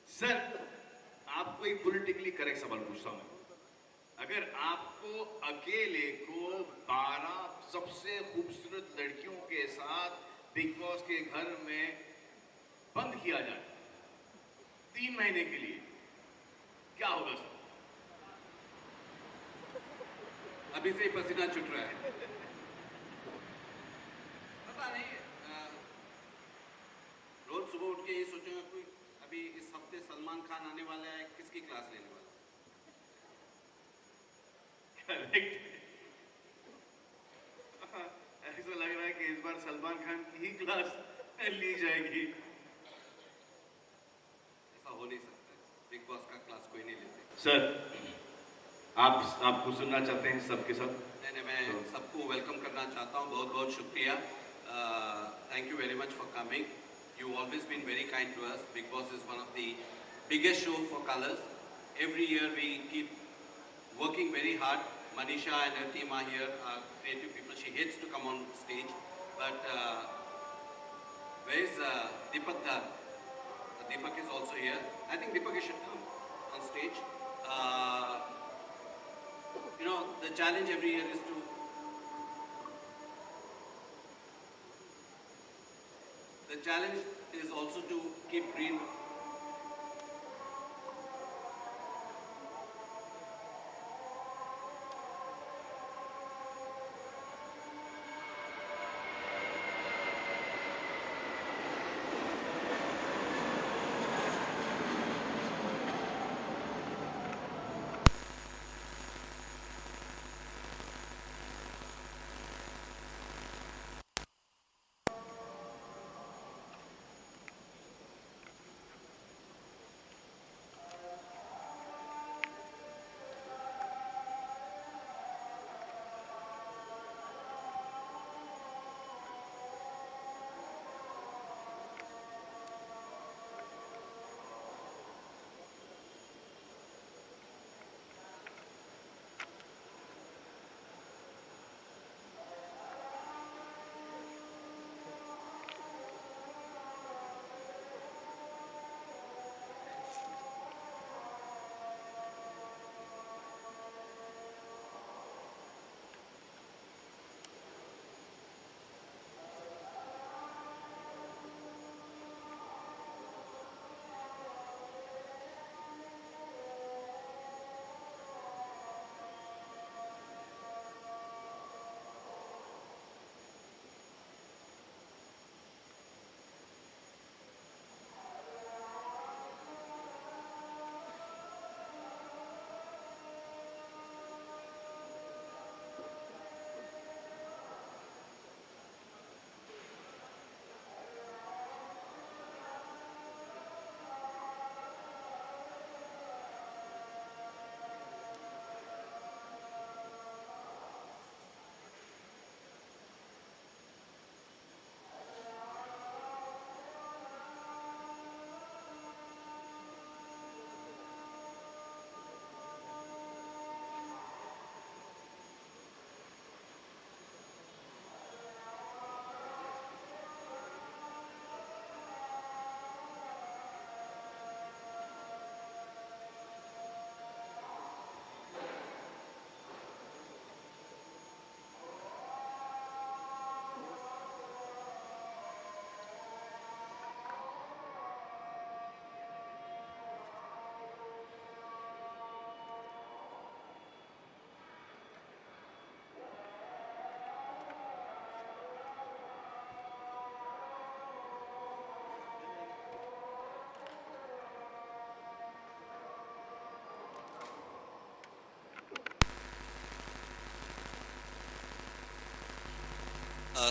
Speaker 2: सर, आपको एक पॉलिटिकली करेक्ट सवाल पूछता हूं। अगर आपको अकेले को 12 सबसे खूबसूरत लड़कियों के साथ बिग बॉस के घर में बंद किया जाए 3 महीने के लिए, क्या होगा सर?
Speaker 9: अभी से ही पसीना छूट रहा है। पता नहीं, रोज सुबह उठ के ये सोचूंगा कोई अभी इस हफ्ते सलमान खान आने वाला है, किसकी क्लास लेने वाला है।
Speaker 2: करेक्ट। ऐसा लग रहा है कि इस बार सलमान खान की ही क्लास ली जाएगी।
Speaker 9: ऐसा हो नहीं सकता है, बिग बॉस का क्लास कोई नहीं लेते।
Speaker 2: सर, आपको सुनना चाहते हैं सबके सब?
Speaker 9: नहीं, मैं सबको वेलकम करना चाहता हूँ। बहुत बहुत शुक्रिया। Thank you very much for coming. You always been very kind to us. Bigg Boss is one of the biggest show for colors. Every year we keep working very hard. Manisha and her team are here, are creative people. She hates to come on stage, but where is Deepak Dhar? Deepak is also here. I think Deepak should come on stage. The challenge every year is to also to keep green.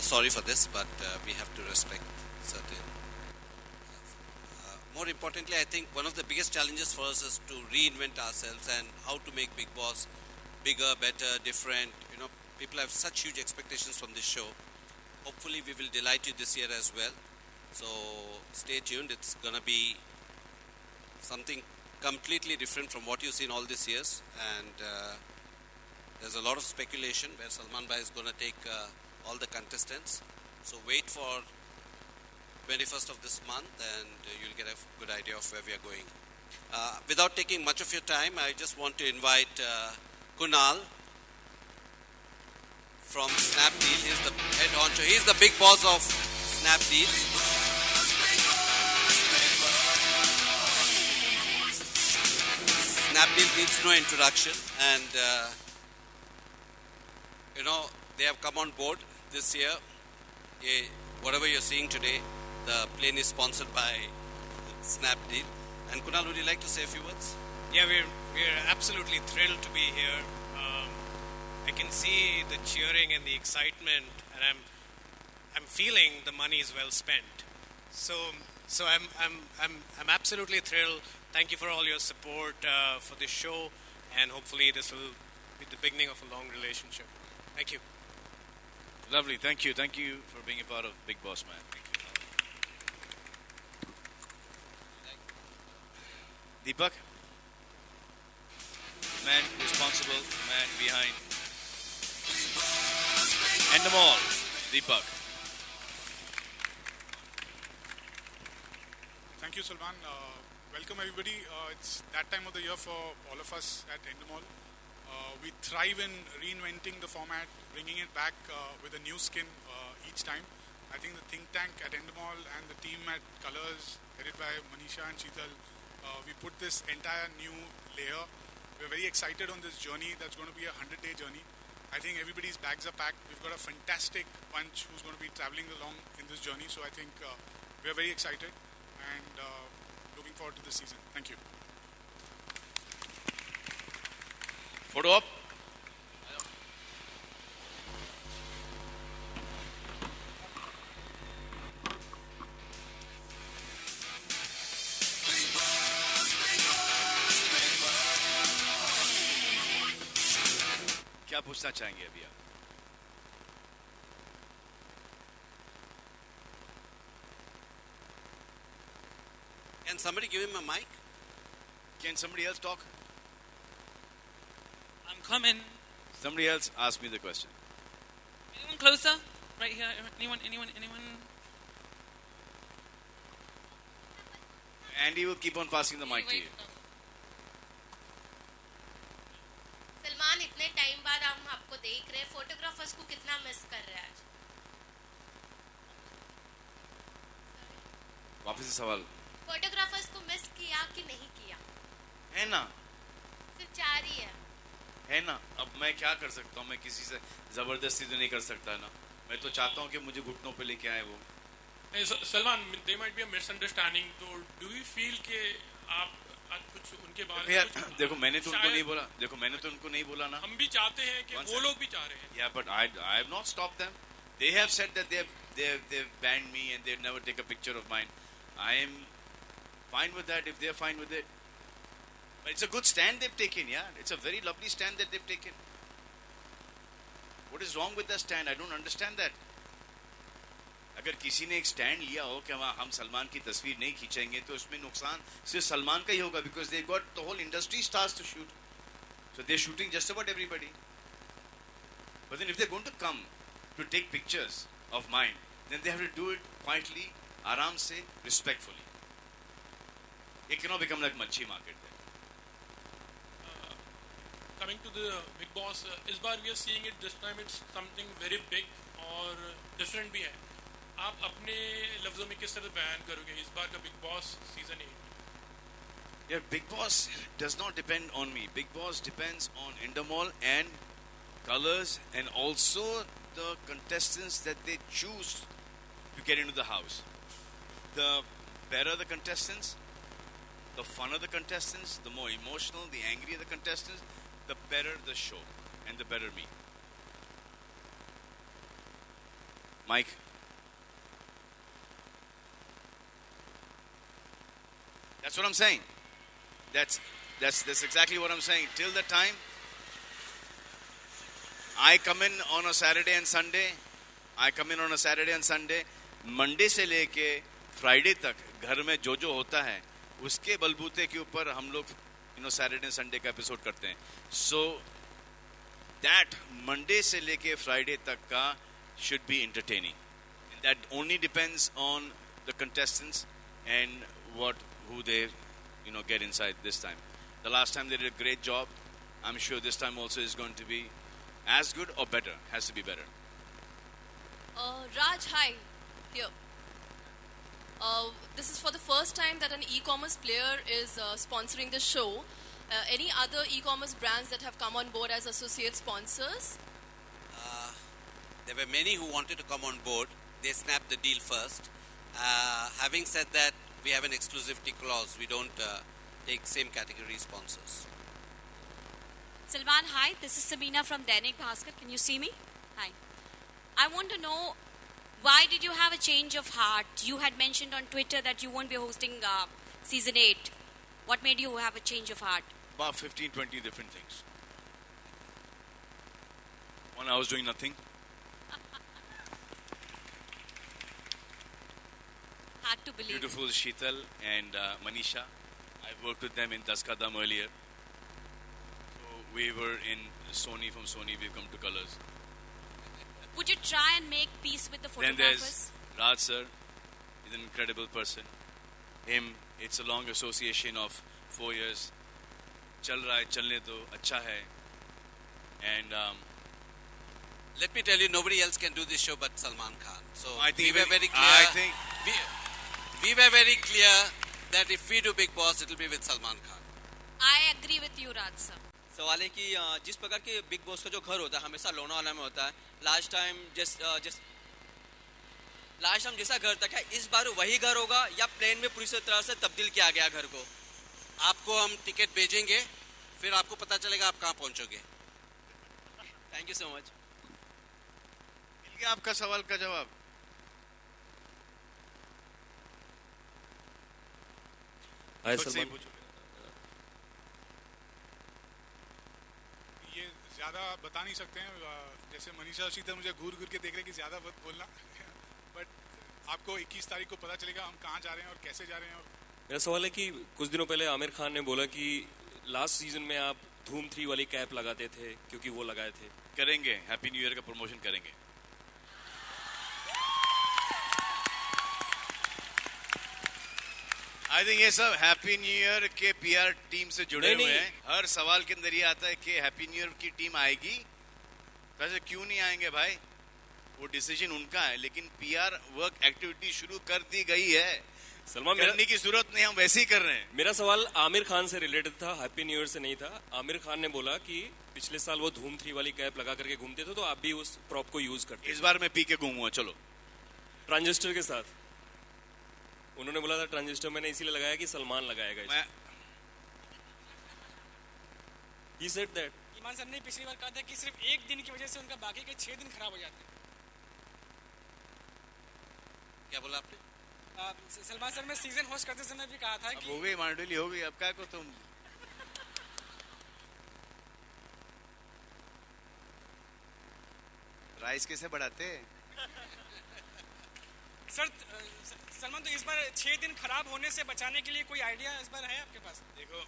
Speaker 10: Sorry for this, but we have to respect certain. More importantly, I think one of the biggest challenges for us is to reinvent ourselves and how to make Big Boss bigger, better, different. People have such huge expectations from this show. Hopefully, we will delight you this year as well. So stay tuned. It's gonna be something completely different from what you've seen all these years, and there's a lot of speculation where Salman Bhai is gonna take all the contestants. So wait for 21st of this month and you'll get a good idea of where we are going. Without taking much of your time, I just want to invite Kunal from Snapdeal. He's the head honcho. He's the big boss of Snapdeal. Snapdeal needs no introduction, and they have come on board this year. Whatever you're seeing today, the plane is sponsored by Snapdeal. And Kunal, would you like to say a few words?
Speaker 11: Yeah, we're absolutely thrilled to be here. I can see the cheering and the excitement, and I'm feeling the money is well spent. So I'm absolutely thrilled. Thank you for all your support for this show, and hopefully this will be the beginning of a long relationship. Thank you.
Speaker 3: Lovely. Thank you for being a part of Big Boss Man. Deepak, man responsible, man behind. End them all, Deepak.
Speaker 12: Thank you, Salman. Welcome, everybody. It's that time of the year for all of us at Endemol. We thrive in reinventing the format, bringing it back with a new skin each time. I think the think tank at Endemol and the team at Colors, headed by Manisha and Sheetal, we put this entire new layer. We're very excited on this journey. That's going to be a 100-day journey. I think everybody's bags are packed. We've got a fantastic bunch who's going to be traveling along in this journey. So I think we're very excited and looking forward to this season. Thank you.
Speaker 3: Photo up. क्या पूछना चाहेंगे अभी आप?
Speaker 10: Can somebody give him a mic?
Speaker 3: Can somebody else talk?
Speaker 4: I'm coming.
Speaker 3: Somebody else ask me the question.
Speaker 4: Anyone closer? Right here. Anyone?
Speaker 3: Andy will keep on passing the mic to you.
Speaker 13: Salman, इतने टाइम बाद हम आपको देख रहे हैं, फोटोग्राफर्स को कितना मिस कर रहे हैं आज?
Speaker 3: वापस से सवाल.
Speaker 13: फोटोग्राफर्स को मिस किया कि नहीं किया?
Speaker 3: है ना?
Speaker 13: सिर्फ 4 ही है
Speaker 3: ना? अब मैं क्या कर सकता हूँ? मैं किसी से जबरदस्ती तो नहीं कर सकता ना. मैं तो चाहता हूँ कि मुझे घुटनों पे लेके आए वो.
Speaker 14: Salman, there might be a misunderstanding. तो do you feel कि आप कुछ उनके बारे में
Speaker 3: यार देखो मैंने तो उनको नहीं बोला ना.
Speaker 14: हम भी चाहते हैं कि वो लोग भी चाह रहे हैं.
Speaker 3: Yeah, but I have not stopped them. They have said that they've banned me and they'll never take a picture of mine. I am fine with that if they're fine with it. But it's a good stand they've taken, yeah. It's a very lovely stand that they've taken. What is wrong with that stand? I don't understand that. अगर किसी ने एक स्टैंड लिया हो कि हम सलमान की तस्वीर नहीं खींचेंगे तो उसमें नुकसान सिर्फ सलमान का ही होगा because they got the whole industry stars to shoot. So they're shooting just about everybody. But then if they're going to come to take pictures of mine, then they have to do it quietly, आराम से, respectfully. It cannot become like Machi market.
Speaker 14: Coming to the Big Boss, इस बार we are seeing it this time. It's something very big और different भी है. आप अपने लफ्जों में किस तरह बयान करोगे इस बार का big boss season 8?
Speaker 3: Yeah, Big Boss does not depend on me. Big Boss depends on Endemol and Colors and also the contestants that they choose to get into the house. The better the contestants, the funner the contestants, the more emotional, the angrier the contestants, the better the show and the better me. Mike? That's what I'm saying. That's exactly what I'm saying. Till the time I come in on a Saturday and Sunday, Monday से लेके Friday तक घर में जो होता है उसके बलबूते के ऊपर हम लोग Saturday and Sunday का एपिसोड करते हैं. So that Monday से लेके Friday तक का should be entertaining. And that only depends on the contestants and who they get inside this time. The last time they did a great job. I'm sure this time also is going to be as good or better. Has to be better.
Speaker 15: Raj, hi. Here. This is for the first time that an e-commerce player is sponsoring the show. Any other e-commerce brands that have come on board as associate sponsors?
Speaker 10: There were many who wanted to come on board. They snapped the deal first. Having said that, we have an exclusivity clause. We don't take same category sponsors.
Speaker 16: Salman, hi. This is Samina from Dainik Bhaskar. Can you see me? Hi. I want to know, why did you have a change of heart? You had mentioned on Twitter that you won't be hosting season 8. What made you have a change of heart?
Speaker 3: About 15, 20 different things. One, I was doing nothing.
Speaker 16: Hard to believe.
Speaker 3: Beautiful Sheetal and Manisha. I worked with them in Das Ka Dam earlier. So we were in Sony. From Sony, we've come to Colors.
Speaker 16: Would you try and make peace with the
Speaker 3: Then
Speaker 16: photographers?
Speaker 3: there's Raj sir. He's an incredible person. It's a long association of 4 years. Chal raha hai, chalne do, acha hai. And
Speaker 10: let me tell you, nobody else can do this show but Salman Khan. So
Speaker 3: I think
Speaker 10: we were very clear.
Speaker 3: I think
Speaker 10: we were very clear that if we do Big Boss, it will be with Salman Khan.
Speaker 16: I agree with you, Raj sir.
Speaker 17: सवाल है कि जिस प्रकार के बिग बॉस का जो घर होता है हमेशा लोनावाला में होता है. लास्ट टाइम जैसा घर था, क्या इस बार वही घर होगा या प्लेन में पूरी तरह से तब्दील किया गया घर को?
Speaker 10: आपको हम टिकट भेजेंगे, फिर आपको पता चलेगा आप कहाँ पहुंचोगे.
Speaker 17: Thank you so much.
Speaker 3: मिल गया आपका सवाल का जवाब.
Speaker 7: हाय सलमान.
Speaker 12: ये ज़्यादा बता नहीं सकते हैं. जैसे मनीषा शीतल मुझे घूर घूर के देख रहे हैं कि ज़्यादा मत बोलना. बट आपको 21 तारीख को पता चलेगा हम कहाँ जा रहे हैं और कैसे जा रहे हैं.
Speaker 7: मेरा सवाल है कि कुछ दिनों पहले आमिर खान ने बोला कि लास्ट सीजन में आप धूम 3 वाली कैप लगाते थे क्योंकि वो लगाए थे.
Speaker 3: करेंगे. हैप्पी न्यू ईयर का प्रमोशन करेंगे. आई थिंक ये सब हैप्पी न्यू ईयर के पीआर टीम से जुड़े हुए हैं. हर सवाल के अंदर ये आता है कि हैप्पी न्यू ईयर की टीम आएगी. वैसे क्यों नहीं आएंगे भाई? वो डिसीजन उनका है, लेकिन पीआर वर्क एक्टिविटी शुरू कर दी गई है.
Speaker 7: सलमान,
Speaker 3: करने की जरूरत नहीं, हम वैसे ही कर रहे हैं.
Speaker 7: मेरा सवाल आमिर खान से रिलेटेड था, हैप्पी न्यू ईयर से नहीं था. आमिर खान ने बोला कि पिछले साल वो धूम 3 वाली कैप लगा करके घूमते थे, तो आप भी उस प्रॉप को यूज करते.
Speaker 3: इस बार मैं पी के घूमूंगा. चलो.
Speaker 7: ट्रांजिस्टर के साथ उन्होंने बोला था ट्रांजिस्टर मैंने इसीलिए लगाया कि सलमान लगाएगा. He said that.
Speaker 18: Iman sir ने पिछली बार कहा था कि सिर्फ एक दिन की वजह से उनका बाकी के 6 दिन खराब हो जाते हैं.
Speaker 10: क्या बोला आपने?
Speaker 18: सलमान सर मैं सीजन होस्ट करते समय भी कहा था कि
Speaker 3: हो गई मांडली हो गई. अब क्या को तुम राइस कैसे बढ़ाते?
Speaker 18: सर सलमान, तो इस बार 6 दिन खराब होने से बचाने के लिए कोई आइडिया इस बार है आपके पास?
Speaker 3: देखो,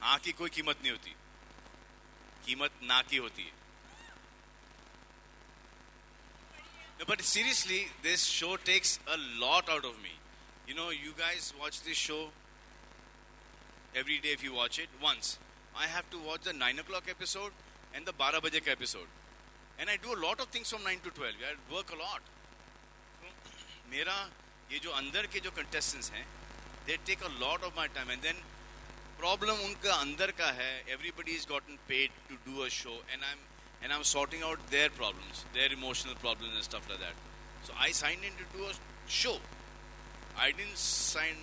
Speaker 3: हाँ की कोई कीमत नहीं होती, कीमत ना की होती है. No, but seriously, this show takes a lot out of me. You know, you guys watch this show every day if you watch it once. I have to watch the 9 o'clock episode and the 12 baje ka episode. And I do a lot of things from 9 to 12. I work a lot. मेरा ये जो अंदर के जो contestants हैं, they take a lot of my time. And then problem उनका अंदर का है. Everybody has gotten paid to do a show, and I'm sorting out their problems, their emotional problems and stuff like that. So I signed in to do a show. I didn't sign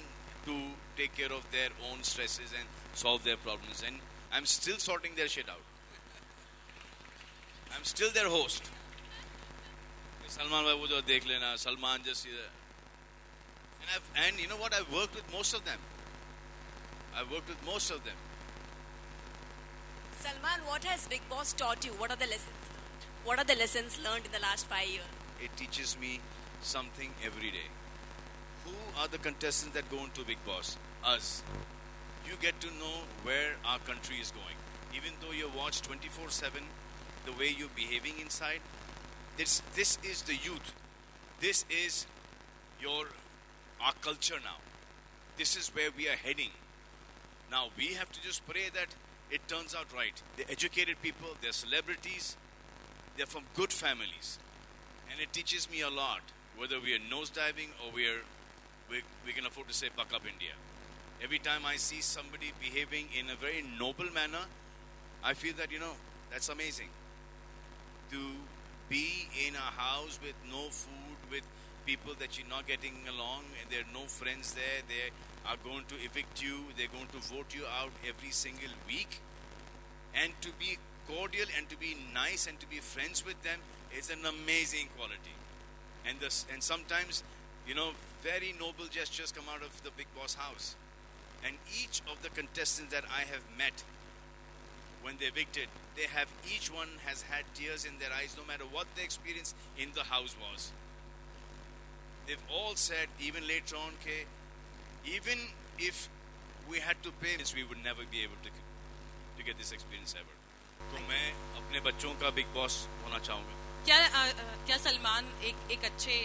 Speaker 3: to take care of their own stresses and solve their problems. And I'm still sorting their shit out. I'm still their host. Salman bhai, wo jo dekh lena. Salman just and you know what? I've worked with most of them.
Speaker 16: Salman, what has Big Boss taught you? What are the lessons? What are the lessons learned in the last 5 years?
Speaker 3: It teaches me something every day. Who are the contestants that go into Big Boss? Us. You get to know where our country is going. Even though you watch 24/7, the way you're behaving inside, this is the youth. this is our culture now. This is where we are heading. Now we have to just pray that it turns out right. They're educated people, they're celebrities, they're from good families. And it teaches me a lot, whether we are nosediving or we can afford to say buck up India. Every time I see somebody behaving in a very noble manner, I feel that, that's amazing. To be in a house with no food, with people that you're not getting along, and there are no friends there, they are going to evict you, they're going to vote you out every single week. And to be cordial and to be nice and to be friends with them is an amazing quality. And sometimes, very noble gestures come out of the Bigg Boss house. And each of the contestants that I have met, when they're evicted, each one has had tears in their eyes, no matter what the experience in the house was. They've all said, even later on, even if we had to pay this, we would never be able to get this experience ever. तो मैं अपने बच्चों का बिग बॉस होना चाहूँगा.
Speaker 15: क्या सलमान एक अच्छे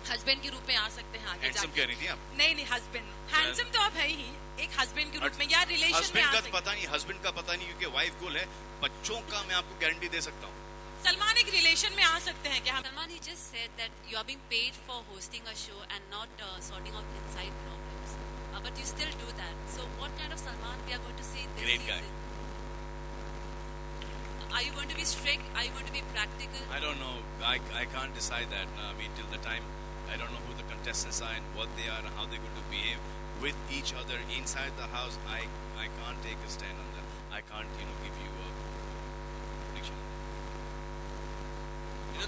Speaker 15: हस्बैंड के रूप में आ सकते हैं आगे जाके?
Speaker 3: हैंडसम कह रही थी आप?
Speaker 15: नहीं हस्बैंड हैंडसम तो आप है ही, एक हस्बैंड के रूप में या रिलेशन में
Speaker 3: हस्बैंड का पता नहीं, हस्बैंड का पता नहीं, क्योंकि वाइफ गोल है. बच्चों का मैं आपको गारंटी दे सकता हूँ.
Speaker 15: सलमान एक रिलेशन में आ सकते हैं क्या?
Speaker 19: Salman, he just said that you are being paid for hosting a show and not sorting out inside problems. But you still do that. So what kind of Salman we are going to see this
Speaker 3: Great
Speaker 19: season?
Speaker 3: guy.
Speaker 19: Are you going to be strict? Are you going to be practical?
Speaker 3: I don't know. I can't decide that. Till the time I don't know who the contestants are and what they are and how they're going to behave with each other inside the house. I can't take a stand on that. I can't give you a prediction.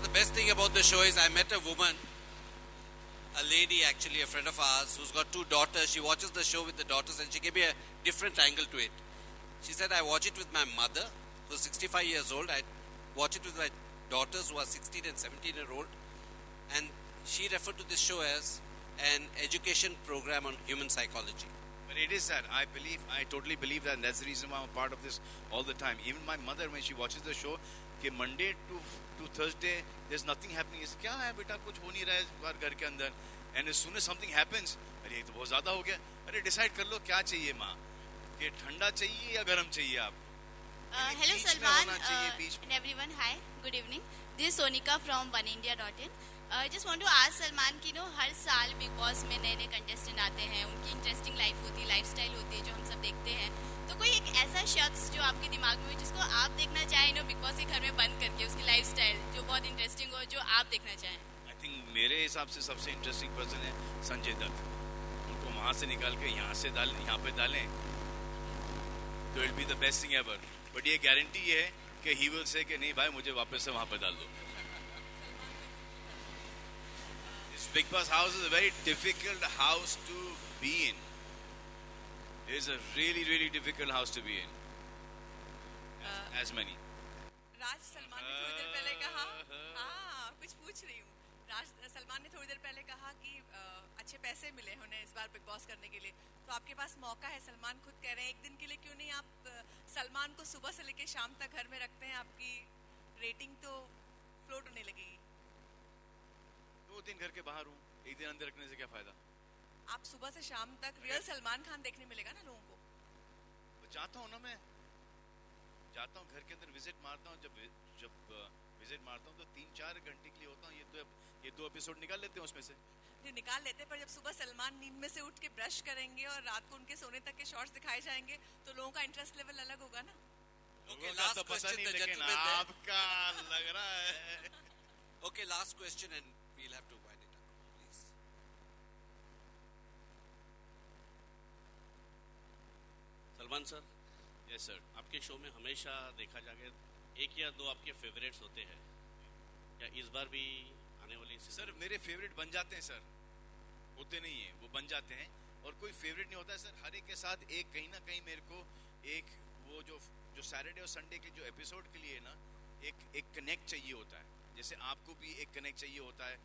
Speaker 10: The best thing about the show is I met a woman, a lady actually, a friend of ours, who's got 2 daughters. She watches the show with the daughters and she gave me a different angle to it. She said, I watch it with my mother, who's 65 years old. I watch it with my daughters, who are 16 and 17-year-old. And she referred to this show as an education program on human psychology.
Speaker 3: But it is that. I totally believe that, and that's the reason why I'm a part of this all the time. Even my mother, when she watches the show, कि Monday to Thursday, there's nothing happening. Is क्या है बेटा, कुछ हो नहीं रहा है घर के अंदर. And as soon as something happens, अरे ये तो बहुत ज़्यादा हो गया. अरे decide कर लो क्या चाहिए माँ, कि ठंडा चाहिए या गरम चाहिए आप.
Speaker 20: Hello Salman and everyone. Hi, good evening. This is Sonika from oneindia.in. I just want to ask Salman कि हर साल बिग बॉस में नए कंटेस्टेंट आते हैं, उनकी इंटरेस्टिंग लाइफ होती है, लाइफस्टाइल होती है जो हम सब देखते हैं. तो कोई एक ऐसा शख्स जो आपके दिमाग में हो जिसको आप देखना चाहें बिग बॉस के घर में बंद करके, उसकी लाइफस्टाइल जो बहुत इंटरेस्टिंग हो, जो आप देखना चाहें?
Speaker 3: आई थिंक मेरे हिसाब से सबसे इंटरेस्टिंग पर्सन है संजय दत्त. उनको वहाँ से निकाल के यहाँ पे डालें तो it be the best thing ever. But ये गारंटी ये है कि ही विल से कि नहीं भाई मुझे वापस से वहाँ पे डाल दो. This Bigg Boss house is a very difficult house to be in. It is a really, really difficult house to be in. As many.
Speaker 15: राज सलमान ने थोड़ी देर पहले कहा, कुछ पूछ रही हूँ. राज सलमान ने थोड़ी देर पहले कहा कि अच्छे पैसे मिले उन्हें इस बार बिग बॉस करने के लिए. तो आपके पास मौका है. सलमान खुद कह रहे हैं एक दिन के लिए क्यों नहीं आप सलमान को सुबह से लेकर शाम तक घर में रखते हैं, आपकी रेटिंग तो फ्लोट होने लगेगी.
Speaker 3: 2 दिन घर के बाहर हूँ, 1 दिन अंदर रखने से क्या फायदा.
Speaker 15: आप सुबह से शाम तक रियल सलमान खान देखने मिलेगा ना लोगों को.
Speaker 3: जाता हूँ ना, मैं जाता हूँ घर के अंदर, विजिट मारता हूँ. जब विजिट मारता हूँ तो 3-4 घंटे के लिए होता हूँ. ये 2 एपिसोड निकाल लेते हैं उसमें से.
Speaker 15: निकाल लेते हैं, पर जब सुबह सलमान नींद में से उठ के ब्रश करेंगे और रात को उनके सोने तक के शॉट्स दिखाए जाएंगे तो लोगों का इंटरेस्ट लेवल अलग होगा ना.
Speaker 10: Okay, last question, the gentleman there.
Speaker 3: आपका लग रहा है.
Speaker 10: Okay, last question and we'll have to wind it up, please.
Speaker 21: Salman sir.
Speaker 3: Yes sir.
Speaker 21: आपके शो में हमेशा देखा जाएगा 1 या 2 आपके फेवरेट्स होते हैं, क्या इस बार भी आने वाली
Speaker 3: सर मेरे फेवरेट बन जाते हैं सर, होते नहीं है, वो बन जाते हैं. और कोई फेवरेट नहीं होता है सर. हर एक के साथ एक कहीं ना कहीं मेरे को एक वो जो सैटरडे और संडे के जो एपिसोड के लिए ना एक कनेक्ट चाहिए होता है. जैसे आपको भी एक कनेक्ट चाहिए होता है,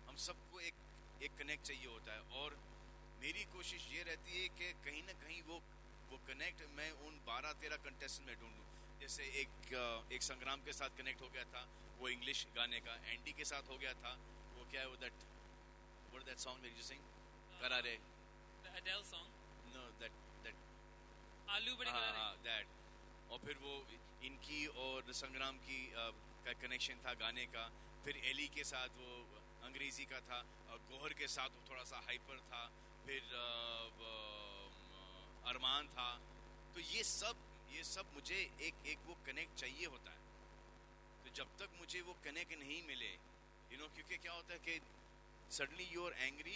Speaker 3: हम सबको एक कनेक्ट चाहिए होता है. और मेरी कोशिश ये रहती है कि कहीं ना कहीं वो कनेक्ट मैं उन 12-13 कंटेस्टेंट में ढूंढूं. जैसे एक संग्राम के साथ कनेक्ट हो गया था, वो इंग्लिश गाने का एंडी के साथ हो गया था वो क्या है वो that song that you sing करारे
Speaker 4: The Adele song.
Speaker 3: Know that
Speaker 4: आलू बड़े करारे.
Speaker 3: दैट और फिर वो इनकी और संग्राम की का कनेक्शन था गाने का फिर एली के साथ वो अंग्रेजी का था गौहर के साथ वो थोड़ा सा हाइपर था फिर अरमान था तो ये सब मुझे एक वो कनेक्ट चाहिए होता है तो जब तक मुझे वो कनेक्ट नहीं मिले क्योंकि क्या होता है कि suddenly you are angry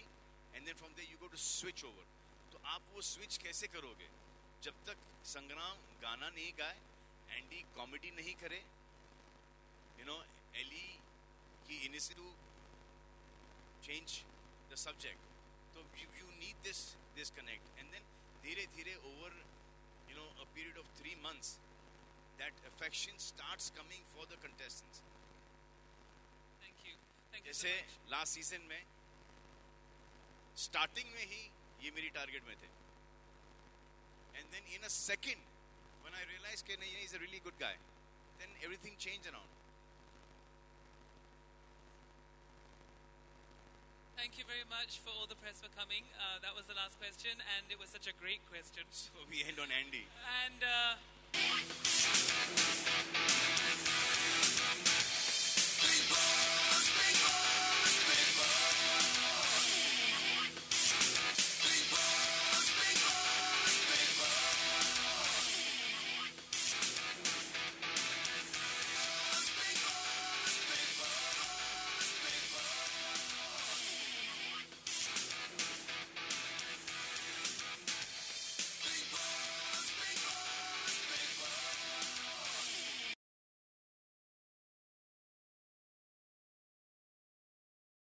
Speaker 3: and then from there you go to switch over तो आप वो स्विच कैसे करोगे जब तक संग्राम गाना नहीं गाए एंडी कॉमेडी नहीं करे एली की इनिशिएटिव चेंज द सब्जेक्ट तो you need this connect and then धीरे धीरे ओवर a period of 3 months that affection starts coming for the contestants.
Speaker 4: Thank you
Speaker 3: जैसे
Speaker 4: so much.
Speaker 3: लास्ट सीजन में स्टार्टिंग में ही ये मेरी टारगेट में थे and then in a second when I realise कि नहीं is a really good guy then everything change around.
Speaker 4: Thank you very much for all the press for coming. That was the last question, and it was such a great question.
Speaker 3: So we end on Andy.
Speaker 4: And